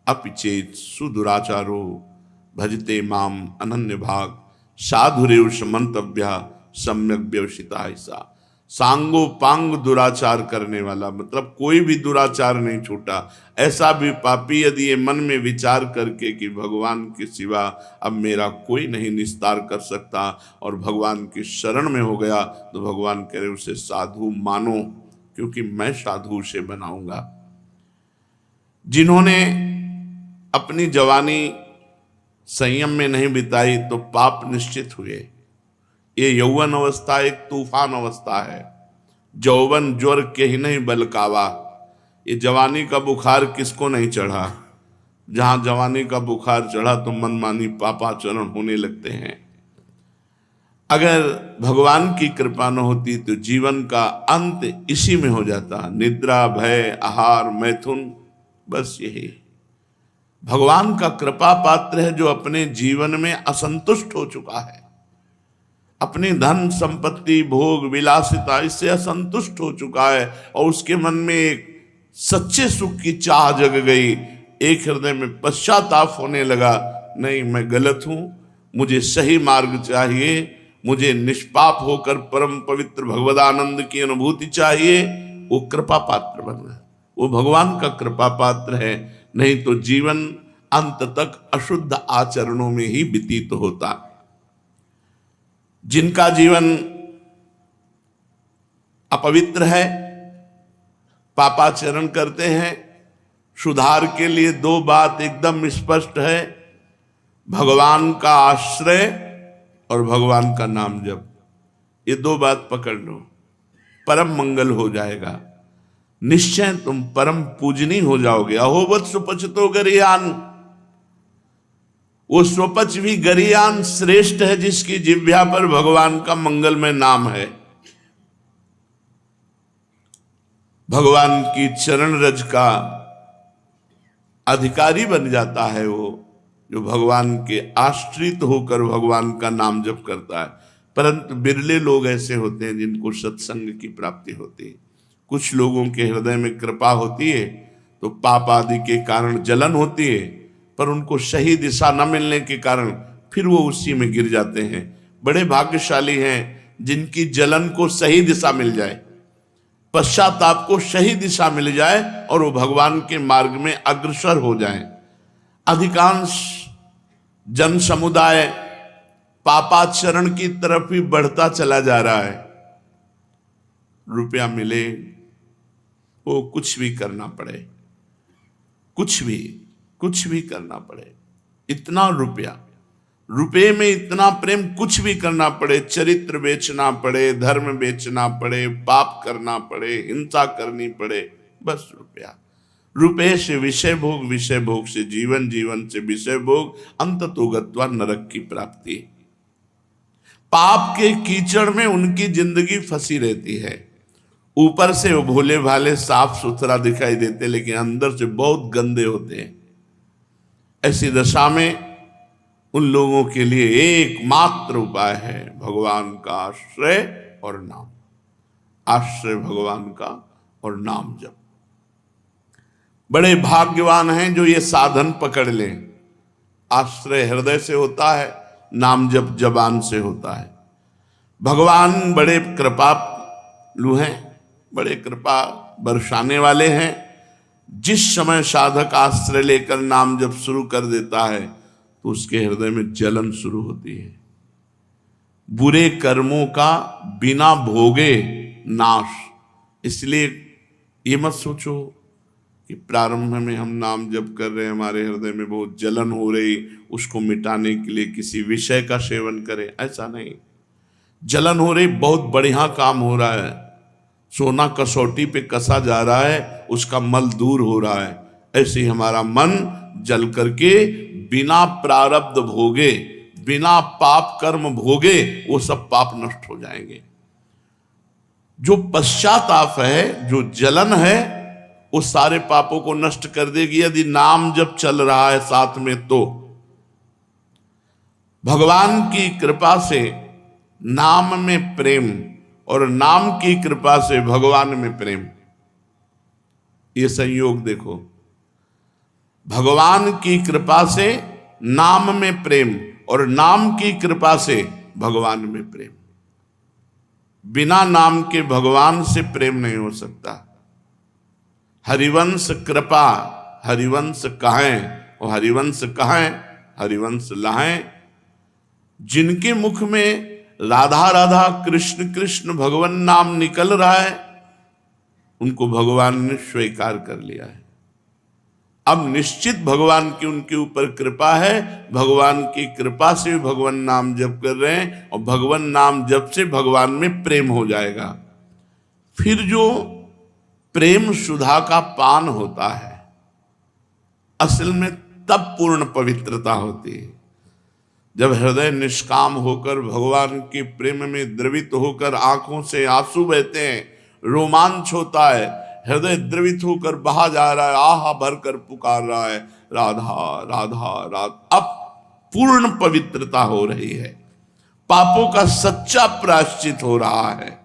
अपिचेत सुदुराचारो भजते माम अनन्य भाग साधुरेव समंतव्या सम्यक व्यवसिता। ऐसा सांगो पांग दुराचार करने वाला, मतलब कोई भी दुराचार नहीं छूटा। ऐसा भी पापी यदि ये मन में विचार करके कि भगवान के सिवा अब मेरा कोई नहीं निस्तार कर सकता और भगवान की शरण में हो गया, तो भगवान कह रहे उसे साधु मानो, क्योंकि मैं साधु से बनाऊंगा। जिन्होंने अपनी जवानी संयम में नहीं बिताई तो पाप निश्चित हुए। ये यौवन अवस्था एक तूफान अवस्था है, जौवन ज्वर के ही नहीं बलकावा। ये जवानी का बुखार किसको नहीं चढ़ा? जहां जवानी का बुखार चढ़ा तो मनमानी पापाचरण होने लगते हैं। अगर भगवान की कृपा न होती तो जीवन का अंत इसी में हो जाता, निद्रा भय आहार मैथुन, बस यही। भगवान का कृपा पात्र है जो अपने जीवन में असंतुष्ट हो चुका है, अपनी धन संपत्ति भोग विलासिता इससे असंतुष्ट हो चुका है और उसके मन में एक सच्चे सुख की चाह जग गई, एक हृदय में पश्चाताप होने लगा, नहीं मैं गलत हूं, मुझे सही मार्ग चाहिए, मुझे निष्पाप होकर परम पवित्र भगवदानंद की अनुभूति चाहिए। वो कृपा पात्र बन गया, वो भगवान का कृपा पात्र है, नहीं तो जीवन अंत तक अशुद्ध आचरणों में ही व्यतीत होता। जिनका जीवन अपवित्र है, पापाचरण करते हैं, सुधार के लिए दो बात एकदम स्पष्ट है, भगवान का आश्रय और भगवान का नाम जप। ये दो बात पकड़ लो, परम मंगल हो जाएगा, निश्चय तुम परम पूजनी हो जाओगे। अहोवत सुपचतो गरियान, वो स्वपच भी गरियान श्रेष्ठ है जिसकी जिह्वा पर भगवान का मंगलमय नाम है। भगवान की चरण रज का अधिकारी बन जाता है वो, जो भगवान के आश्रित होकर भगवान का नाम जप करता है। परंतु बिरले लोग ऐसे होते हैं जिनको सत्संग की प्राप्ति होती है। कुछ लोगों के हृदय में कृपा होती है तो पाप आदि के कारण जलन होती है, पर उनको सही दिशा न मिलने के कारण फिर वो उसी में गिर जाते हैं। बड़े भाग्यशाली हैं जिनकी जलन को सही दिशा मिल जाए, पश्चाताप को सही दिशा मिल जाए और वो भगवान के मार्ग में अग्रसर हो जाएं। अधिकांश जन समुदाय पापाचरण की तरफ ही बढ़ता चला जा रहा है। रुपया मिले वो कुछ भी करना पड़े, कुछ भी करना पड़े, इतना रुपये में इतना प्रेम, कुछ भी करना पड़े, चरित्र बेचना पड़े, धर्म बेचना पड़े, पाप करना पड़े, हिंसा करनी पड़े, बस रुपये से विषय भोग, विषय भोग से जीवन, जीवन से विषय भोग, अंततो गत्वा नरक की प्राप्ति। पाप के कीचड़ में उनकी जिंदगी फंसी रहती है। ऊपर से वो भोले भाले साफ सुथरा दिखाई देते लेकिन अंदर से बहुत गंदे होते हैं। ऐसी दशा में उन लोगों के लिए एकमात्र उपाय है भगवान का आश्रय और नाम, आश्रय भगवान का और नाम जप। बड़े भाग्यवान हैं जो ये साधन पकड़ लें। आश्रय हृदय से होता है, नाम जप जबान से होता है। भगवान बड़े कृपालु हैं, बड़े कृपा बरसाने वाले हैं। जिस समय साधक आश्रय लेकर नाम जप शुरू कर देता है तो उसके हृदय में जलन शुरू होती है। बुरे कर्मों का बिना भोगे नाश। इसलिए ये मत सोचो कि प्रारंभ में हम नाम जप कर रहे हैं, हमारे हृदय में बहुत जलन हो रही, उसको मिटाने के लिए किसी विषय का सेवन करें। ऐसा नहीं। जलन हो रही, बहुत बढ़िया काम हो रहा है, सोना कसौटी पे कसा जा रहा है, उसका मल दूर हो रहा है। ऐसे ही हमारा मन जल करके बिना प्रारब्ध भोगे, बिना पाप कर्म भोगे, वो सब पाप नष्ट हो जाएंगे। जो पश्चाताप है, जो जलन है, वो सारे पापों को नष्ट कर देगी यदि नाम जब चल रहा है साथ में। तो भगवान की कृपा से नाम में प्रेम और नाम की कृपा से भगवान में प्रेम, ये संयोग देखो। भगवान की कृपा से नाम में प्रेम और नाम की कृपा से भगवान में प्रेम। बिना नाम के भगवान से प्रेम नहीं हो सकता। हरिवंश कृपा, हरिवंश कहें और हरिवंश कहें, हरिवंश लाहें। जिनके मुख में राधा राधा कृष्ण कृष्ण भगवान नाम निकल रहा है, उनको भगवान ने स्वीकार कर लिया है। अब निश्चित भगवान की उनके ऊपर कृपा है, भगवान की कृपा से भगवान नाम जप कर रहे हैं और भगवान नाम जप से भगवान में प्रेम हो जाएगा। फिर जो प्रेम सुधा का पान होता है, असल में तब पूर्ण पवित्रता होती है जब हृदय निष्काम होकर भगवान के प्रेम में द्रवित होकर आंखों से आंसू बहते हैं, रोमांच होता है, हृदय द्रवित होकर बहा जा रहा है, आहा भर कर पुकार रहा है, राधा राधा राधा। अब पूर्ण पवित्रता हो रही है, पापों का सच्चा प्रायश्चित हो रहा है।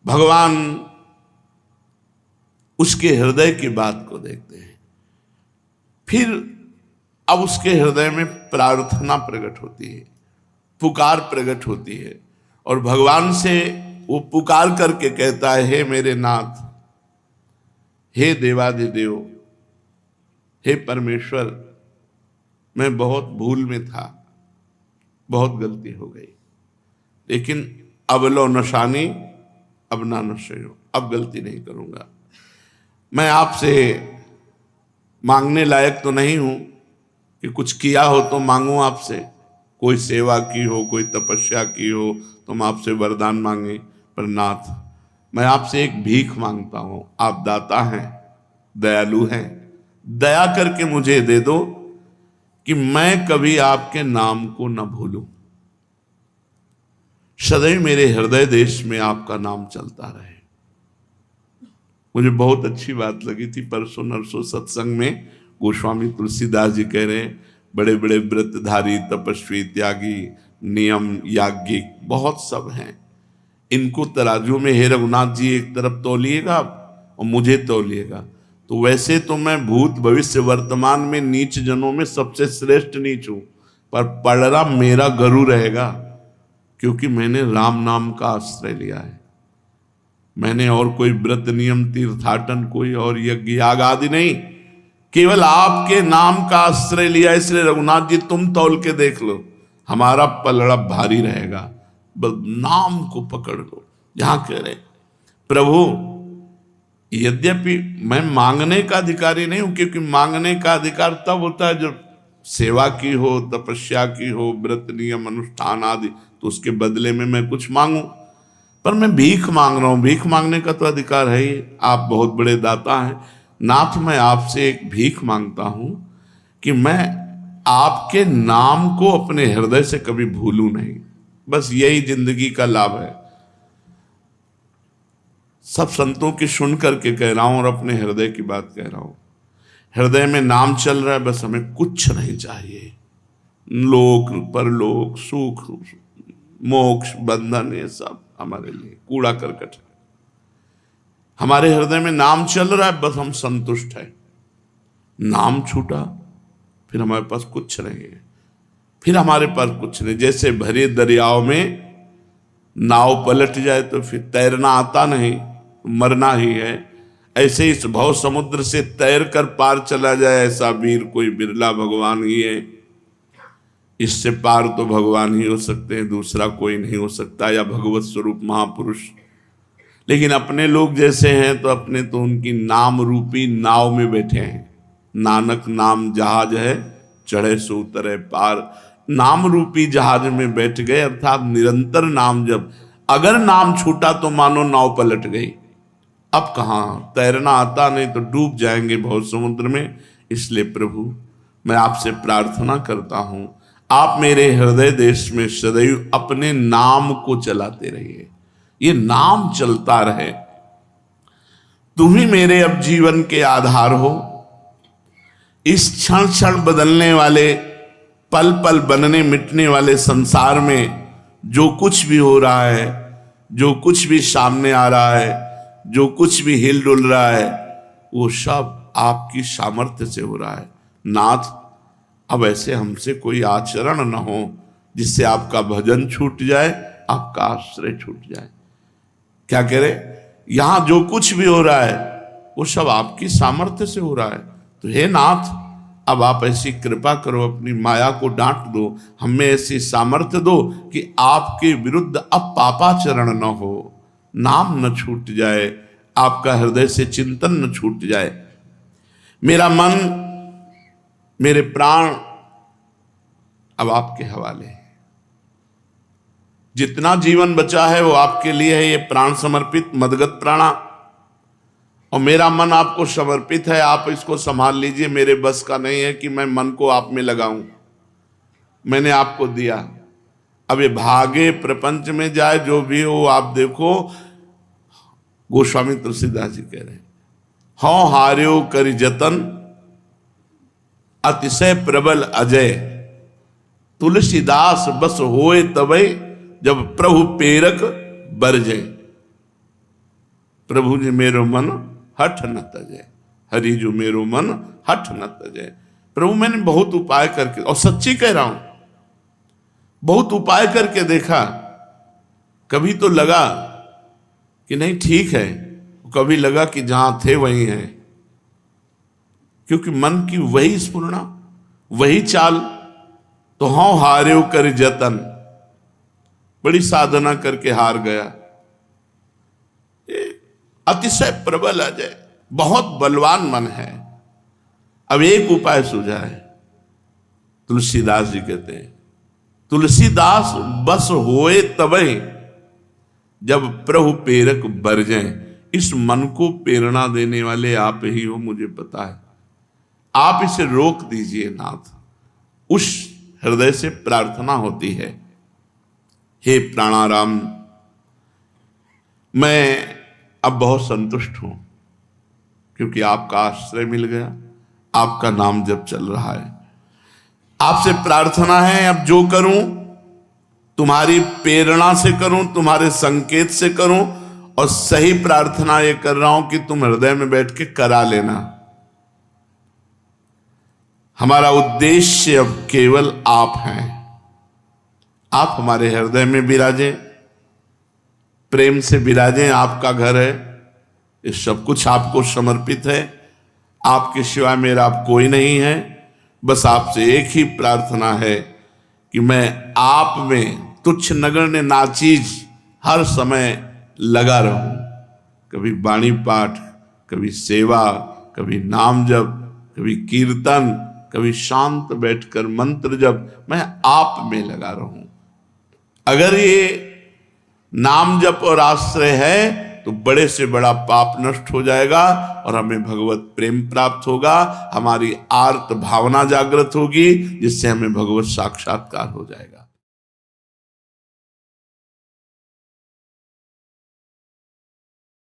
भगवान उसके हृदय की बात को देखते हैं। फिर अब उसके हृदय में प्रार्थना प्रकट होती है, पुकार प्रकट होती है, और भगवान से वो पुकार करके कहता है, हे मेरे नाथ, हे देवाधिदेव, हे परमेश्वर, मैं बहुत भूल में था, बहुत गलती हो गई, लेकिन अब लो नशानी अब ना नशयो, अब गलती नहीं करूंगा। मैं आपसे मांगने लायक तो नहीं हूं कि कुछ किया हो तो मांगू आपसे, कोई सेवा की हो, कोई तपस्या की हो तो हम आपसे वरदान मांगे, पर नाथ मैं आपसे एक भीख मांगता हूं। आप दाता हैं, दयालु हैं, दया करके मुझे दे दो कि मैं कभी आपके नाम को न भूलूं, सदैव मेरे हृदय देश में आपका नाम चलता रहे। मुझे बहुत अच्छी बात लगी थी परसों नरसों सत्संग में, गोस्वामी तुलसीदास जी कह रहे हैं, बड़े बड़े व्रतधारी, तपस्वी, त्यागी, नियम, याज्ञिक बहुत सब हैं, इनको तराजू में हे रघुनाथ जी एक तरफ तौलिएगा और मुझे तौलिएगा। तो वैसे तो मैं भूत भविष्य वर्तमान में नीच जनों में सबसे श्रेष्ठ नीच हूं, पर पलड़ा मेरा गरु रहेगा, क्योंकि मैंने राम नाम का आश्रय लिया है। मैंने और कोई व्रत नियम तीर्थाटन कोई और यज्ञ याग आदि नहीं, केवल आपके नाम का आश्रय लिया। इसलिए रघुनाथ जी तुम तौल के देख लो, हमारा पलड़ा भारी रहेगा, बस नाम को पकड़ लो। यहां कह रहे प्रभु, यद्यपि मैं मांगने का अधिकारी नहीं हूं, क्योंकि मांगने का अधिकार तब होता है जब सेवा की हो, तपस्या की हो, व्रत नियम अनुष्ठान आदि, तो उसके बदले में मैं कुछ मांगू। पर मैं भीख मांग रहा हूं, भीख मांगने का तो अधिकार है ही, आप बहुत बड़े दाता हैं। नाथ मैं आपसे एक भीख मांगता हूं कि मैं आपके नाम को अपने हृदय से कभी भूलूं नहीं, बस यही जिंदगी का लाभ है। सब संतों की सुन करके कह रहा हूं और अपने हृदय की बात कह रहा हूं। हृदय में नाम चल रहा है, बस हमें कुछ नहीं चाहिए, लोक परलोक सुख मोक्ष बंधन ये सब हमारे लिए कूड़ा करकट है। हमारे हृदय में नाम चल रहा है, बस हम संतुष्ट है। नाम छूटा फिर हमारे पास कुछ नहीं है, फिर हमारे पास कुछ नहीं। जैसे भरे दरियाओं में नाव पलट जाए तो फिर तैरना आता नहीं, मरना ही है। ऐसे इस भव समुद्र से तैर कर पार चला जाए, ऐसा वीर कोई बिरला भगवान ही है। इससे पार तो भगवान ही हो सकते हैं, दूसरा कोई नहीं हो सकता, या भगवत स्वरूप महापुरुष। लेकिन अपने लोग जैसे हैं तो अपने तो उनकी नाम रूपी नाव में बैठे हैं। नानक नाम जहाज है, चढ़े सो उतरे पार। नाम रूपी जहाज में बैठ गए, अर्थात निरंतर नाम जप। अगर नाम छूटा तो मानो नाव पलट गई। अब कहाँ तैरना आता, नहीं तो डूब जाएंगे भव समुद्र में। इसलिए प्रभु मैं आपसे प्रार्थना करता हूं, आप मेरे हृदय देश में सदैव अपने नाम को चलाते रहिए, ये नाम चलता रहे। तुम ही मेरे अब जीवन के आधार हो। इस क्षण क्षण बदलने वाले, पल पल बनने मिटने वाले संसार में जो कुछ भी हो रहा है, जो कुछ भी सामने आ रहा है, जो कुछ भी हिल डुल रहा है, वो सब आपकी सामर्थ्य से हो रहा है। नाथ, अब ऐसे हमसे कोई आचरण न हो जिससे आपका भजन छूट जाए, आपका आश्रय छूट जाए। क्या कह रहे, यहां जो कुछ भी हो रहा है वो सब आपकी सामर्थ्य से हो रहा है। तो हे नाथ, अब आप ऐसी कृपा करो, अपनी माया को डांट दो, हमें ऐसी सामर्थ्य दो कि आपके विरुद्ध अब पापाचरण न हो, नाम न छूट जाए, आपका हृदय से चिंतन न छूट जाए। मेरा मन, मेरे प्राण अब आपके हवाले है। जितना जीवन बचा है वो आपके लिए है, ये प्राण समर्पित मदगत प्राणा। और मेरा मन आपको समर्पित है, आप इसको संभाल लीजिए। मेरे बस का नहीं है कि मैं मन को आप में लगाऊं, मैंने आपको दिया। अब ये भागे प्रपंच में जाए जो भी हो, आप देखो गोस्वामी तुलसीदास जी कह रहे हैं, हौ हार्यो करि जतन अतिशय प्रबल अजय, तुलसीदास बस होए तबै जब प्रभु पेरक बरजे। प्रभु जी मेरो मन हठ न तजे, हरि जो मेरो मन हठ न तजे। प्रभु मैंने बहुत उपाय करके, और सच्ची कह रहा हूं, बहुत उपाय करके देखा। कभी तो लगा कि नहीं ठीक है, कभी लगा कि जहां थे वहीं हैं, क्योंकि मन की वही स्फुरना, वही चाल। तो हाँ हार्यो कर जतन, बड़ी साधना करके हार गया। अतिशय प्रबल अजय, बहुत बलवान मन है। अब एक उपाय सूझा है, तुलसीदास जी कहते हैं, तुलसीदास बस होए तबै जब प्रभु प्रेरक बरजें। इस मन को प्रेरणा देने वाले आप ही हो, मुझे पता है। आप इसे रोक दीजिए नाथ, उस हृदय से प्रार्थना होती है। हे प्राणाराम, मैं अब बहुत संतुष्ट हूं, क्योंकि आपका आश्रय मिल गया, आपका नाम जब चल रहा है। आपसे प्रार्थना है, अब जो करूं तुम्हारी प्रेरणा से करूं, तुम्हारे संकेत से करूं, और सही प्रार्थना ये कर रहा हूं कि तुम हृदय में बैठ के करा लेना। हमारा उद्देश्य अब केवल आप हैं। आप हमारे हृदय में विराजें, प्रेम से विराजें। आपका घर है, ये सब कुछ आपको समर्पित है। आपके सिवा मेरा अब कोई नहीं है। बस आपसे एक ही प्रार्थना है कि मैं आप में तुच्छ नगण्य नाचीज हर समय लगा रहूं। कभी वाणी पाठ, कभी सेवा, कभी नाम जप, कभी कीर्तन, कभी शांत बैठकर मंत्र जप, मैं आप में लगा रहूं। अगर ये नाम जप और आश्रय है तो बड़े से बड़ा पाप नष्ट हो जाएगा और हमें भगवत प्रेम प्राप्त होगा। हमारी आर्त भावना जागृत होगी, जिससे हमें भगवत साक्षात्कार हो जाएगा।